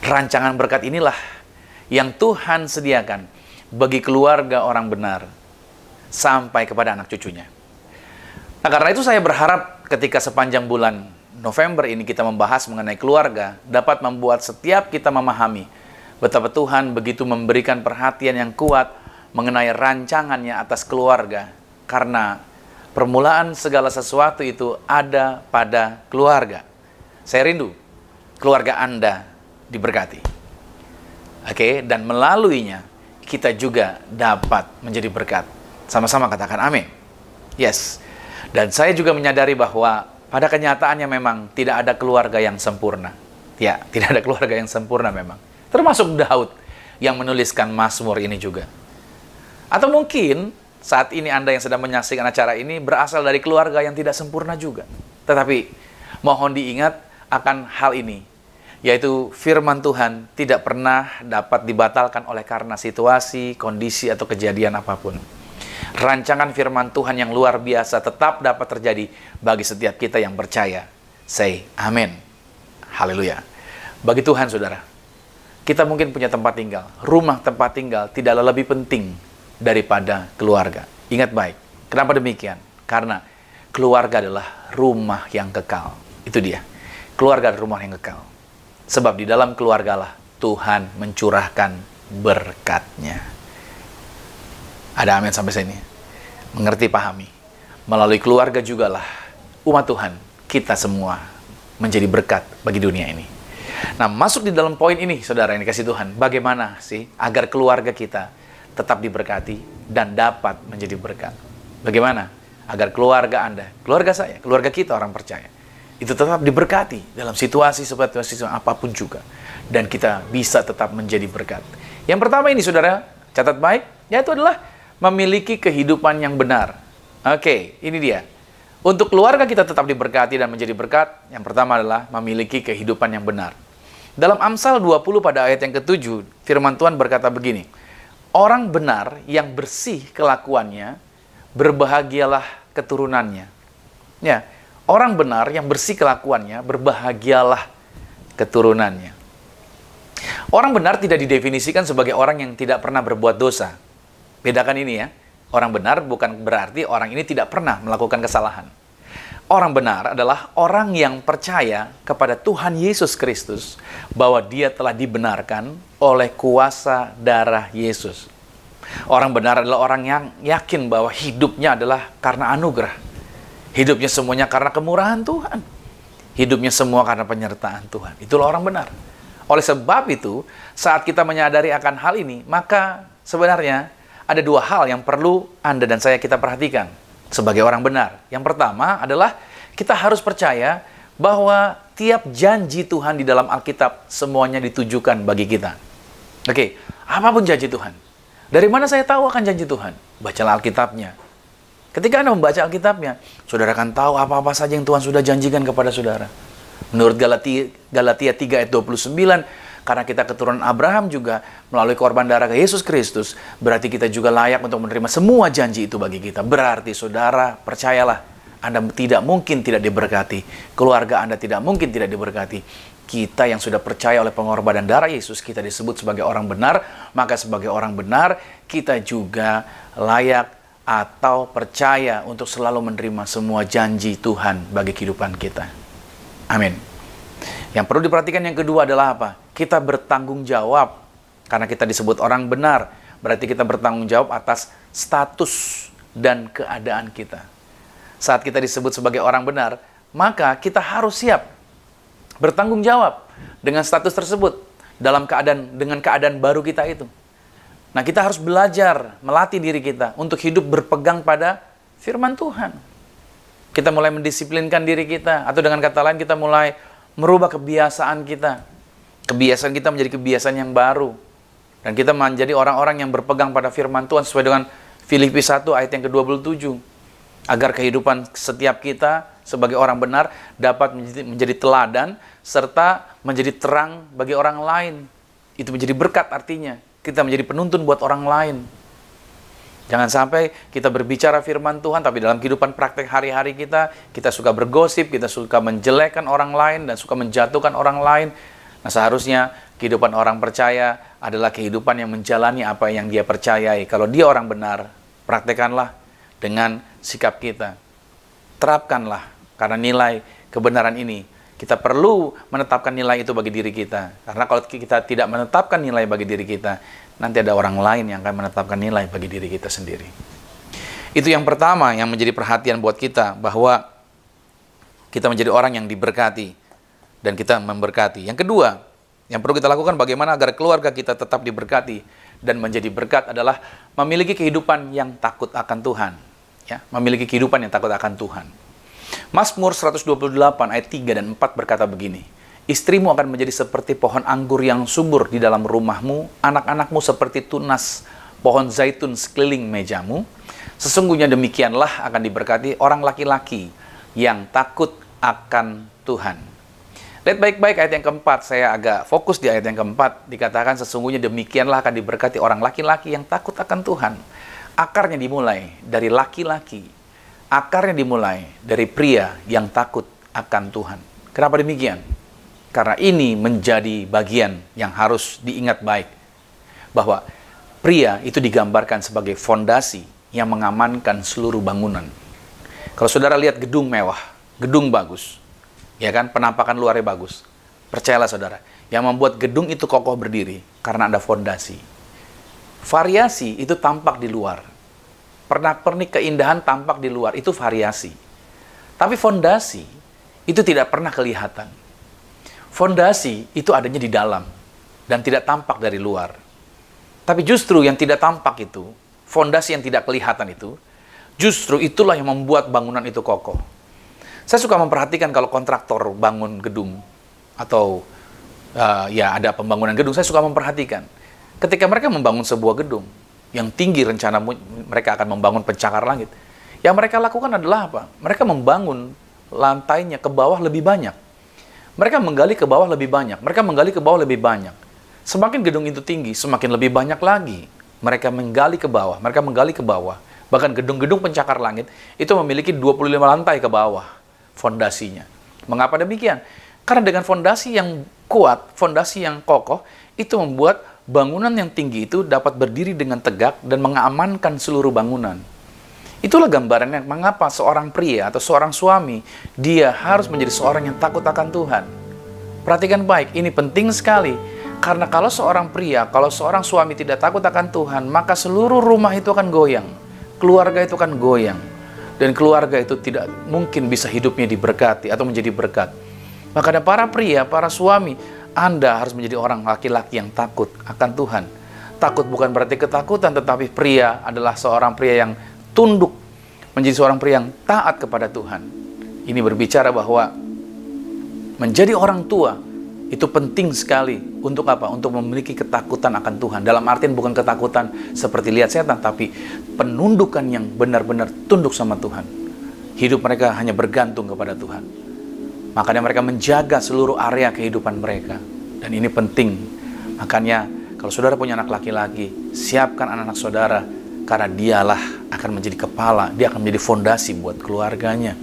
rancangan berkat inilah yang Tuhan sediakan bagi keluarga orang benar sampai kepada anak cucunya. Nah, karena itu saya berharap ketika sepanjang bulan November ini kita membahas mengenai keluarga, dapat membuat setiap kita memahami betapa Tuhan begitu memberikan perhatian yang kuat mengenai rancangannya atas keluarga, karena permulaan segala sesuatu itu ada pada keluarga. Saya rindu keluarga Anda diberkati. Oke, dan melaluinya kita juga dapat menjadi berkat. Sama-sama katakan amin. Yes. Dan saya juga menyadari bahwa pada kenyataannya memang tidak ada keluarga yang sempurna. Ya, tidak ada keluarga yang sempurna memang. Termasuk Daud yang menuliskan Mazmur ini juga. Atau mungkin saat ini Anda yang sedang menyaksikan acara ini berasal dari keluarga yang tidak sempurna juga. Tetapi mohon diingat akan hal ini, yaitu firman Tuhan tidak pernah dapat dibatalkan oleh karena situasi, kondisi, atau kejadian apapun. Rancangan firman Tuhan yang luar biasa tetap dapat terjadi bagi setiap kita yang percaya. Say amin. Haleluya. Bagi Tuhan, saudara, kita mungkin punya tempat tinggal. Rumah tempat tinggal tidaklah lebih penting daripada keluarga. Ingat baik. Kenapa demikian? Karena keluarga adalah rumah yang kekal. Itu dia. Keluarga adalah rumah yang kekal. Sebab di dalam keluargalah Tuhan mencurahkan berkat-Nya. Ada amin sampai sini? Mengerti, pahami melalui keluarga jugalah umat Tuhan, kita semua menjadi berkat bagi dunia ini. Nah, masuk di dalam poin ini, saudara yang dikasih Tuhan, bagaimana sih agar keluarga kita tetap diberkati dan dapat menjadi berkat? Bagaimana agar keluarga Anda, keluarga saya, keluarga kita orang percaya, itu tetap diberkati dalam situasi apapun juga, dan kita bisa tetap menjadi berkat. Yang pertama ini, saudara, catat baik, yaitu adalah memiliki kehidupan yang benar. Oke, ini dia. Untuk keluarga kita tetap diberkati dan menjadi berkat, yang pertama adalah memiliki kehidupan yang benar. Dalam Amsal 20 pada ayat yang ke-7, firman Tuhan berkata begini, orang benar yang bersih kelakuannya, berbahagialah keturunannya. Ya, orang benar yang bersih kelakuannya, berbahagialah keturunannya. Orang benar tidak didefinisikan sebagai orang yang tidak pernah berbuat dosa. Bedakan ini ya. Orang benar bukan berarti orang ini tidak pernah melakukan kesalahan. Orang benar adalah orang yang percaya kepada Tuhan Yesus Kristus bahwa dia telah dibenarkan oleh kuasa darah Yesus. Orang benar adalah orang yang yakin bahwa hidupnya adalah karena anugerah. Hidupnya semuanya karena kemurahan Tuhan. Hidupnya semua karena penyertaan Tuhan. Itulah orang benar. Oleh sebab itu, saat kita menyadari akan hal ini, maka sebenarnya ada dua hal yang perlu Anda dan saya kita perhatikan sebagai orang benar. Yang pertama adalah kita harus percaya bahwa tiap janji Tuhan di dalam Alkitab semuanya ditujukan bagi kita. Oke, apapun janji Tuhan. Dari mana saya tahu akan janji Tuhan? Bacalah Alkitabnya. Ketika Anda membaca Alkitabnya, saudara akan tahu apa-apa saja yang Tuhan sudah janjikan kepada saudara. Menurut Galatia 3 ayat 29, karena kita keturunan Abraham juga melalui korban darah Yesus Kristus, berarti kita juga layak untuk menerima semua janji itu bagi kita. Berarti saudara, percayalah, Anda tidak mungkin tidak diberkati. Keluarga Anda tidak mungkin tidak diberkati. Kita yang sudah percaya oleh pengorbanan darah Yesus, kita disebut sebagai orang benar, maka sebagai orang benar, kita juga layak atau percaya untuk selalu menerima semua janji Tuhan bagi kehidupan kita. Amin. Yang perlu diperhatikan yang kedua adalah apa? Kita bertanggung jawab. Karena kita disebut orang benar, berarti kita bertanggung jawab atas status dan keadaan kita. Saat kita disebut sebagai orang benar, maka kita harus siap bertanggung jawab dengan status tersebut dengan keadaan baru kita itu. Nah, kita harus belajar, melatih diri kita untuk hidup berpegang pada firman Tuhan. Kita mulai mendisiplinkan diri kita, atau dengan kata lain kita mulai merubah kebiasaan kita. Kebiasaan kita menjadi kebiasaan yang baru. Dan kita menjadi orang-orang yang berpegang pada firman Tuhan sesuai dengan Filipi 1 ayat yang ke-27. Agar kehidupan setiap kita sebagai orang benar dapat menjadi teladan serta menjadi terang bagi orang lain. Itu menjadi berkat artinya. Kita menjadi penuntun buat orang lain. Jangan sampai kita berbicara firman Tuhan, tapi dalam kehidupan praktek hari-hari kita suka bergosip, kita suka menjelekkan orang lain, dan suka menjatuhkan orang lain. Nah, seharusnya kehidupan orang percaya adalah kehidupan yang menjalani apa yang dia percayai. Kalau dia orang benar, praktekanlah dengan sikap kita. Terapkanlah, karena nilai kebenaran ini, kita perlu menetapkan nilai itu bagi diri kita. Karena kalau kita tidak menetapkan nilai bagi diri kita, nanti ada orang lain yang akan menetapkan nilai bagi diri kita sendiri. Itu yang pertama yang menjadi perhatian buat kita, bahwa kita menjadi orang yang diberkati dan kita memberkati. Yang kedua, yang perlu kita lakukan bagaimana agar keluarga kita tetap diberkati dan menjadi berkat adalah memiliki kehidupan yang takut akan Tuhan. Ya, memiliki kehidupan yang takut akan Tuhan. Mazmur 128 ayat 3 dan 4 berkata begini, istrimu akan menjadi seperti pohon anggur yang subur di dalam rumahmu, anak-anakmu seperti tunas pohon zaitun sekeliling mejamu. Sesungguhnya demikianlah akan diberkati orang laki-laki yang takut akan Tuhan. Lihat baik-baik ayat yang keempat, saya agak fokus di ayat yang keempat, dikatakan sesungguhnya demikianlah akan diberkati orang laki-laki yang takut akan Tuhan. Akarnya dimulai dari laki-laki, akarnya dimulai dari pria yang takut akan Tuhan. Kenapa demikian? Karena ini menjadi bagian yang harus diingat baik. Bahwa pria itu digambarkan sebagai fondasi yang mengamankan seluruh bangunan. Kalau saudara lihat gedung mewah, gedung bagus, ya kan, penampakan luarnya bagus. Percayalah saudara, yang membuat gedung itu kokoh berdiri karena ada fondasi. Variasi itu tampak di luar. pernak-pernik keindahan tampak di luar, itu variasi. Tapi fondasi itu tidak pernah kelihatan. Fondasi itu adanya di dalam dan tidak tampak dari luar. Tapi justru yang tidak tampak itu, fondasi yang tidak kelihatan itu, justru itulah yang membuat bangunan itu kokoh. Saya suka memperhatikan kalau kontraktor bangun gedung atau ya ada pembangunan gedung, saya suka memperhatikan. Ketika mereka membangun sebuah gedung yang tinggi, rencana mereka akan membangun pencakar langit. Yang mereka lakukan adalah apa? Mereka membangun lantainya ke bawah lebih banyak. Mereka menggali ke bawah lebih banyak. Mereka menggali ke bawah lebih banyak. Semakin gedung itu tinggi, semakin lebih banyak lagi. Mereka menggali ke bawah. Mereka menggali ke bawah. Bahkan gedung-gedung pencakar langit itu memiliki 25 lantai ke bawah fondasinya. Mengapa demikian? Karena dengan fondasi yang kuat, fondasi yang kokoh, itu membuat bangunan yang tinggi itu dapat berdiri dengan tegak dan mengamankan seluruh bangunan. Itulah gambarannya mengapa seorang pria atau seorang suami, dia harus menjadi seorang yang takut akan Tuhan. Perhatikan baik, ini penting sekali. Karena kalau seorang pria, kalau seorang suami tidak takut akan Tuhan, maka seluruh rumah itu akan goyang. Keluarga itu akan goyang. Dan keluarga itu tidak mungkin bisa hidupnya diberkati atau menjadi berkat. Makanya para pria, para suami, Anda harus menjadi orang laki-laki yang takut akan Tuhan. Takut bukan berarti ketakutan, tetapi pria adalah seorang pria yang tunduk, menjadi seorang pria yang taat kepada Tuhan. Ini berbicara bahwa menjadi orang tua itu penting sekali. Untuk apa? Untuk memiliki ketakutan akan Tuhan. Dalam artian bukan ketakutan seperti lihat setan, tapi penundukan yang benar-benar tunduk sama Tuhan. Hidup mereka hanya bergantung kepada Tuhan. Makanya mereka menjaga seluruh area kehidupan mereka. Dan ini penting. Makanya kalau saudara punya anak laki-laki, siapkan anak-anak saudara. Karena dialah akan menjadi kepala. Dia akan menjadi fondasi buat keluarganya.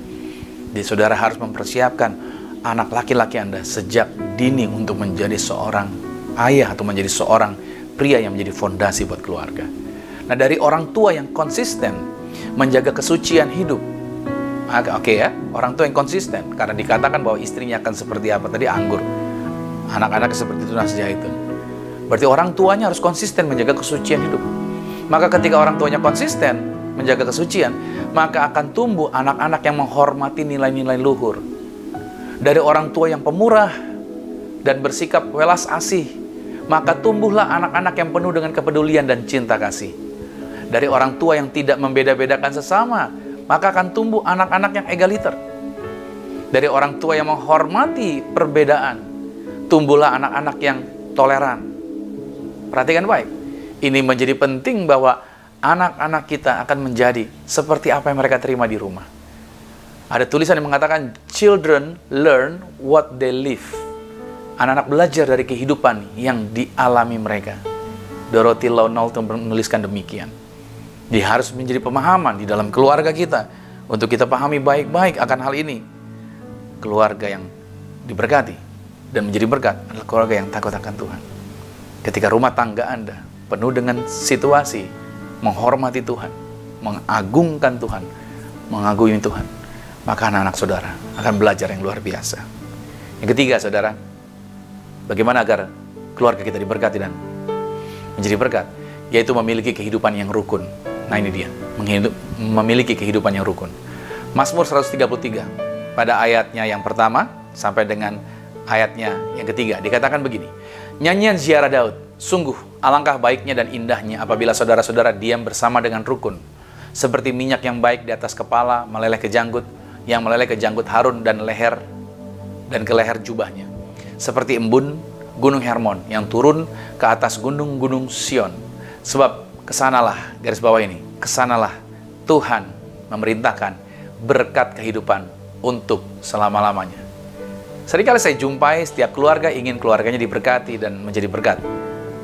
Jadi saudara harus mempersiapkan anak laki-laki Anda sejak dini untuk menjadi seorang ayah atau menjadi seorang pria yang menjadi fondasi buat keluarga. Nah, dari orang tua yang konsisten menjaga kesucian hidup. Oke ya, orang tua yang konsisten, karena dikatakan bahwa istrinya akan seperti apa tadi, anggur, anak-anak seperti tunas zaitun. Berarti orang tuanya harus konsisten menjaga kesucian hidup. Maka ketika orang tuanya konsisten menjaga kesucian, maka akan tumbuh anak-anak yang menghormati nilai-nilai luhur. Dari orang tua yang pemurah dan bersikap welas asih, maka tumbuhlah anak-anak yang penuh dengan kepedulian dan cinta kasih. Dari orang tua yang tidak membeda-bedakan sesama, maka akan tumbuh anak-anak yang egaliter. Dari orang tua yang menghormati perbedaan, tumbuhlah anak-anak yang toleran. Perhatikan baik. Ini menjadi penting bahwa anak-anak kita akan menjadi seperti apa yang mereka terima di rumah. Ada tulisan yang mengatakan, children learn what they live. Anak-anak belajar dari kehidupan yang dialami mereka. Dorothy Law Knowlton menuliskan demikian. Dia harus menjadi pemahaman di dalam keluarga kita. Untuk kita pahami baik-baik akan hal ini. Keluarga yang diberkati dan menjadi berkat adalah keluarga yang takut akan Tuhan. Ketika rumah tangga Anda penuh dengan situasi menghormati Tuhan, mengagungkan Tuhan, mengagumi Tuhan, maka anak-anak saudara akan belajar yang luar biasa. Yang ketiga, saudara, bagaimana agar keluarga kita diberkati dan menjadi berkat, yaitu memiliki kehidupan yang rukun. Nah ini dia, memiliki kehidupan yang rukun. Mazmur 133, pada ayatnya yang pertama sampai dengan ayatnya yang ketiga, dikatakan begini, nyanyian ziarah Daud, sungguh alangkah baiknya dan indahnya apabila saudara-saudara diam bersama dengan rukun. Seperti minyak yang baik di atas kepala, meleleh ke janggut, yang meleleh ke janggut Harun dan leher dan ke leher jubahnya. Seperti embun gunung Hermon yang turun ke atas gunung-gunung Sion. Sebab kesanalah, garis bawah ini, kesanalah Tuhan memerintahkan berkat kehidupan untuk selama-lamanya. Seringkali saya jumpai setiap keluarga ingin keluarganya diberkati dan menjadi berkat.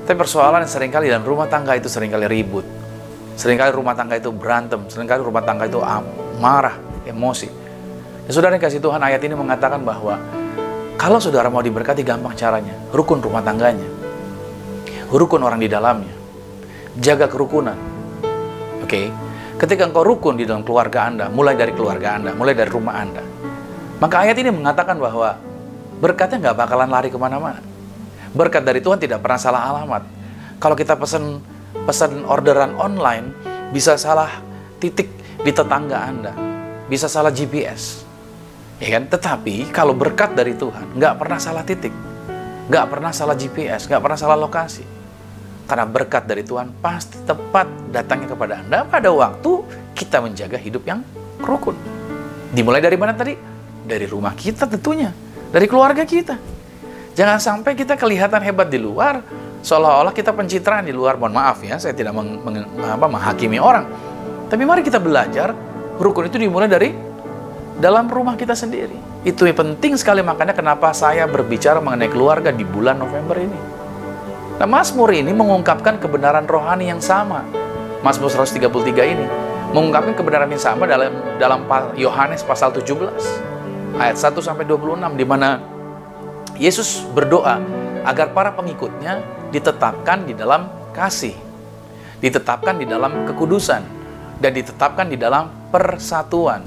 Tapi persoalan seringkali dalam rumah tangga itu seringkali ribut. Seringkali rumah tangga itu berantem. Seringkali rumah tangga itu marah, emosi. Dan saudara yang kasih Tuhan, ayat ini mengatakan bahwa kalau saudara mau diberkati, gampang caranya. Rukun rumah tangganya. Rukun orang di dalamnya. Jaga kerukunan. Oke? Ketika engkau rukun di dalam keluarga Anda, mulai dari keluarga Anda, mulai dari rumah Anda, maka ayat ini mengatakan bahwa berkatnya nggak bakalan lari kemana-mana. Berkat dari Tuhan tidak pernah salah alamat. Kalau kita pesan orderan online, bisa salah titik di tetangga Anda, bisa salah GPS, ya kan? Tetapi kalau berkat dari Tuhan, nggak pernah salah titik, nggak pernah salah GPS, nggak pernah salah lokasi. Karena berkat dari Tuhan pasti tepat datangnya kepada Anda pada waktu kita menjaga hidup yang rukun. Dimulai dari mana tadi? Dari rumah kita tentunya, dari keluarga kita. Jangan sampai kita kelihatan hebat di luar, seolah-olah kita pencitraan di luar. Mohon maaf ya, saya tidak menghakimi orang. Tapi mari kita belajar, rukun itu dimulai dari dalam rumah kita sendiri. Itu yang penting sekali, makanya kenapa saya berbicara mengenai keluarga di bulan November ini. Nah, Mazmur ini mengungkapkan kebenaran rohani yang sama. Mazmur 133 ini mengungkapkan kebenaran yang sama dalam Yohanes pasal 17 ayat 1 sampai 26, di mana Yesus berdoa agar para pengikutnya ditetapkan di dalam kasih, ditetapkan di dalam kekudusan, dan ditetapkan di dalam persatuan.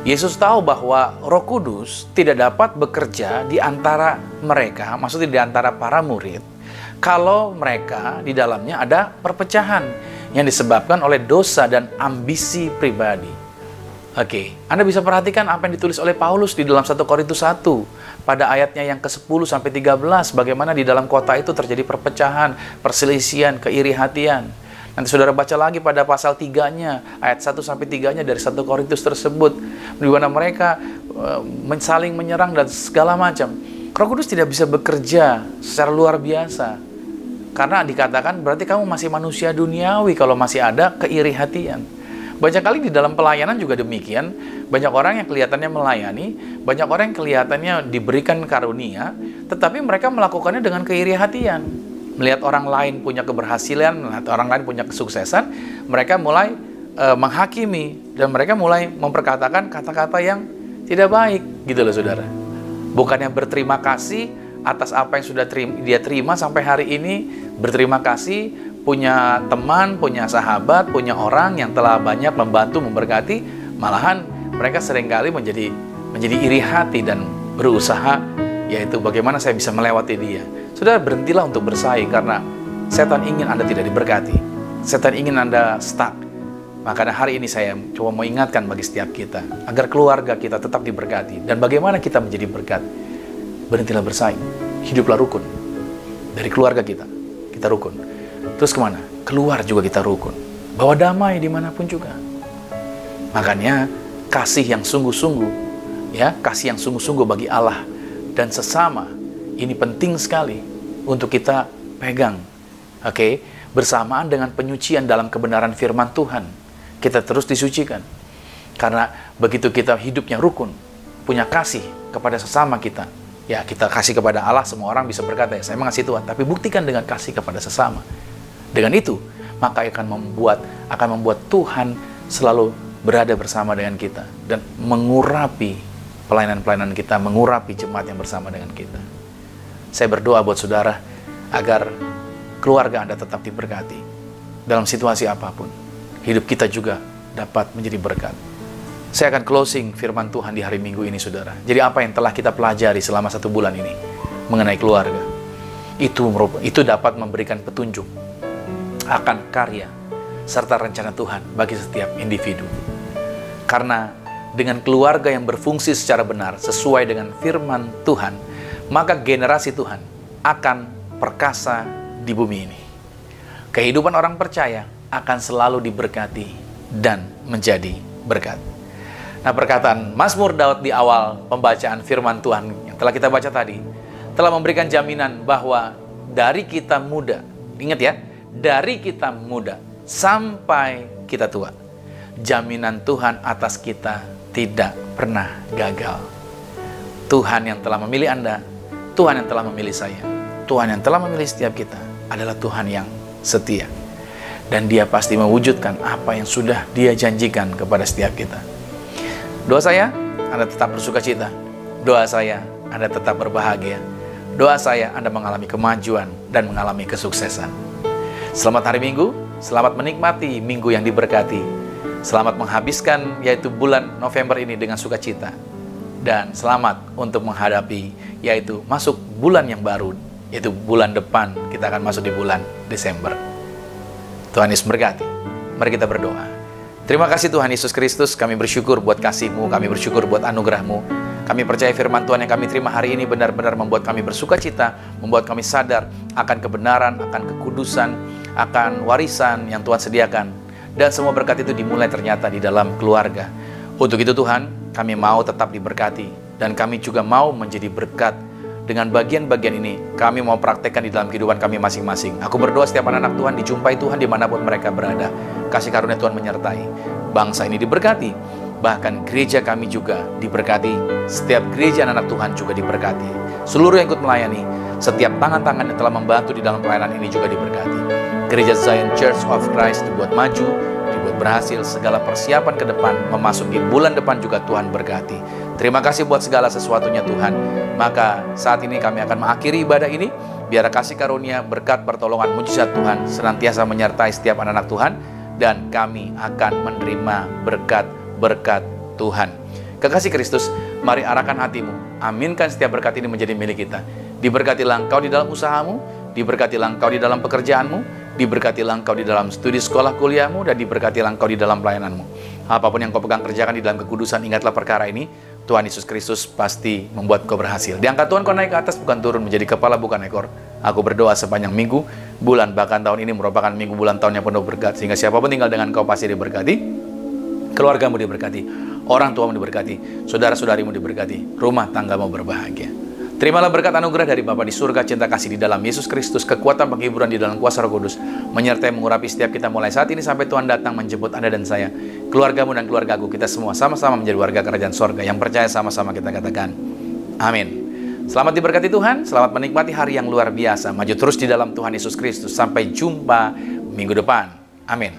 Yesus tahu bahwa Roh Kudus tidak dapat bekerja di antara mereka, maksudnya di antara para murid, kalau mereka di dalamnya ada perpecahan yang disebabkan oleh dosa dan ambisi pribadi. Oke, Anda bisa perhatikan apa yang ditulis oleh Paulus di dalam 1 Korintus 1 pada ayatnya yang ke-10 sampai 13, bagaimana di dalam kota itu terjadi perpecahan, perselisihan, keiri hatian. Nanti saudara baca lagi pada pasal 3-nya, ayat 1 sampai 3-nya dari 1 Korintus tersebut, di mana mereka saling menyerang dan segala macam. Roh Kudus tidak bisa bekerja secara luar biasa, karena dikatakan berarti kamu masih manusia duniawi kalau masih ada keiri hatian. Banyak kali di dalam pelayanan juga demikian. Banyak orang yang kelihatannya melayani, banyak orang yang kelihatannya diberikan karunia, tetapi mereka melakukannya dengan keiri hatian. Melihat orang lain punya keberhasilan, melihat orang lain punya kesuksesan, mereka mulai menghakimi, dan mereka mulai memperkatakan kata-kata yang tidak baik, gitu loh saudara. Bukannya berterima kasih atas apa yang sudah dia terima sampai hari ini, berterima kasih punya teman, punya sahabat, punya orang yang telah banyak membantu, memberkati, malahan mereka seringkali menjadi iri hati dan berusaha, yaitu bagaimana saya bisa melewati dia. Saudara, berhentilah untuk bersaing, karena setan ingin Anda tidak diberkati. Setan ingin Anda stuck. Makanya hari ini saya coba mau ingatkan bagi setiap kita, agar keluarga kita tetap diberkati. Dan bagaimana kita menjadi berkat? Berhentilah bersaing, hiduplah rukun. Dari keluarga kita rukun. Terus kemana? Keluar juga kita rukun. Bawa damai dimanapun juga. Makanya kasih yang sungguh-sungguh, ya, kasih yang sungguh-sungguh bagi Allah dan sesama, ini penting sekali untuk kita pegang. Oke, bersamaan dengan penyucian dalam kebenaran firman Tuhan, kita terus disucikan. Karena begitu kita hidupnya rukun, punya kasih kepada sesama kita, ya kita kasih kepada Allah. Semua orang bisa berkata, ya saya mengasihi Tuhan, tapi buktikan dengan kasih kepada sesama. Dengan itu, maka akan membuat Tuhan selalu berada bersama dengan kita dan mengurapi pelayanan-pelayanan kita, mengurapi jemaat yang bersama dengan kita. Saya berdoa buat saudara agar keluarga Anda tetap diberkati dalam situasi apapun. Hidup kita juga dapat menjadi berkat. Saya akan closing firman Tuhan di hari Minggu ini, saudara. Jadi apa yang telah kita pelajari selama 1 bulan ini mengenai keluarga, itu dapat memberikan petunjuk akan karya serta rencana Tuhan bagi setiap individu. Karena dengan keluarga yang berfungsi secara benar sesuai dengan firman Tuhan, maka generasi Tuhan akan perkasa di bumi ini. Kehidupan orang percaya akan selalu diberkati dan menjadi berkat. Nah, perkataan Mazmur Daud di awal pembacaan firman Tuhan yang telah kita baca tadi telah memberikan jaminan bahwa dari kita muda, ingat ya, dari kita muda sampai kita tua, jaminan Tuhan atas kita tidak pernah gagal. Tuhan yang telah memilih Anda, Tuhan yang telah memilih saya, Tuhan yang telah memilih setiap kita adalah Tuhan yang setia. Dan Dia pasti mewujudkan apa yang sudah Dia janjikan kepada setiap kita. Doa saya, Anda tetap bersuka cita. Doa saya, Anda tetap berbahagia. Doa saya, Anda mengalami kemajuan dan mengalami kesuksesan. Selamat hari Minggu, selamat menikmati minggu yang diberkati. Selamat menghabiskan yaitu bulan November ini dengan sukacita. Dan selamat untuk menghadapi yaitu masuk bulan yang baru, yaitu bulan depan kita akan masuk di bulan Desember. Tuhan Yesus memberkati. Mari kita berdoa. Terima kasih Tuhan Yesus Kristus, kami bersyukur buat kasih-Mu, kami bersyukur buat anugerah-Mu. Kami percaya firman Tuhan yang kami terima hari ini benar-benar membuat kami bersuka cita, membuat kami sadar akan kebenaran, akan kekudusan, akan warisan yang Tuhan sediakan. Dan semua berkat itu dimulai ternyata di dalam keluarga. Untuk itu Tuhan, kami mau tetap diberkati. Dan kami juga mau menjadi berkat. Dengan bagian-bagian ini, kami mau praktekkan di dalam kehidupan kami masing-masing. Aku berdoa setiap anak-anak Tuhan dijumpai Tuhan dimanapun mereka berada. Kasih karunia Tuhan menyertai. Bangsa ini diberkati. Bahkan gereja kami juga diberkati. Setiap gereja anak-anak Tuhan juga diberkati. Seluruh yang ikut melayani, setiap tangan-tangan yang telah membantu di dalam pelayanan ini juga diberkati. Gereja Zion Church of Christ dibuat maju, dibuat berhasil, segala persiapan ke depan, memasuki bulan depan juga Tuhan berkati. Terima kasih buat segala sesuatunya Tuhan. Maka saat ini kami akan mengakhiri ibadah ini. Biar kasih karunia, berkat, pertolongan, mujizat Tuhan senantiasa menyertai setiap anak-anak Tuhan. Dan kami akan menerima berkat Tuhan. Kekasih Kristus, mari arahkan hatimu. Aminkan setiap berkat ini menjadi milik kita. Diberkatilah engkau di dalam usahamu, diberkatilah engkau di dalam pekerjaanmu, diberkatilah engkau di dalam studi sekolah kuliahmu, dan diberkatilah engkau di dalam pelayananmu. Apapun yang kau pegang kerjakan di dalam kekudusan, ingatlah perkara ini. Tuhan Yesus Kristus pasti membuat kau berhasil. Diangkat Tuhan kau naik ke atas, bukan turun, menjadi kepala bukan ekor. Aku berdoa sepanjang minggu, bulan, bahkan tahun ini merupakan minggu bulan tahun yang penuh berkat. Sehingga siapapun tinggal dengan kau pasti diberkati. Keluargamu diberkati, orang tuamu diberkati, saudara-saudarimu diberkati, rumah tanggamu berbahagia. Terimalah berkat anugerah dari Bapa di surga, cinta kasih di dalam Yesus Kristus, kekuatan penghiburan di dalam kuasa Roh Kudus, menyertai mengurapi setiap kita mulai saat ini sampai Tuhan datang menjemput Anda dan saya, keluargamu dan keluargaku, kita semua sama-sama menjadi warga kerajaan sorga. Yang percaya sama-sama kita katakan, amin. Selamat diberkati Tuhan, selamat menikmati hari yang luar biasa. Maju terus di dalam Tuhan Yesus Kristus. Sampai jumpa minggu depan. Amin.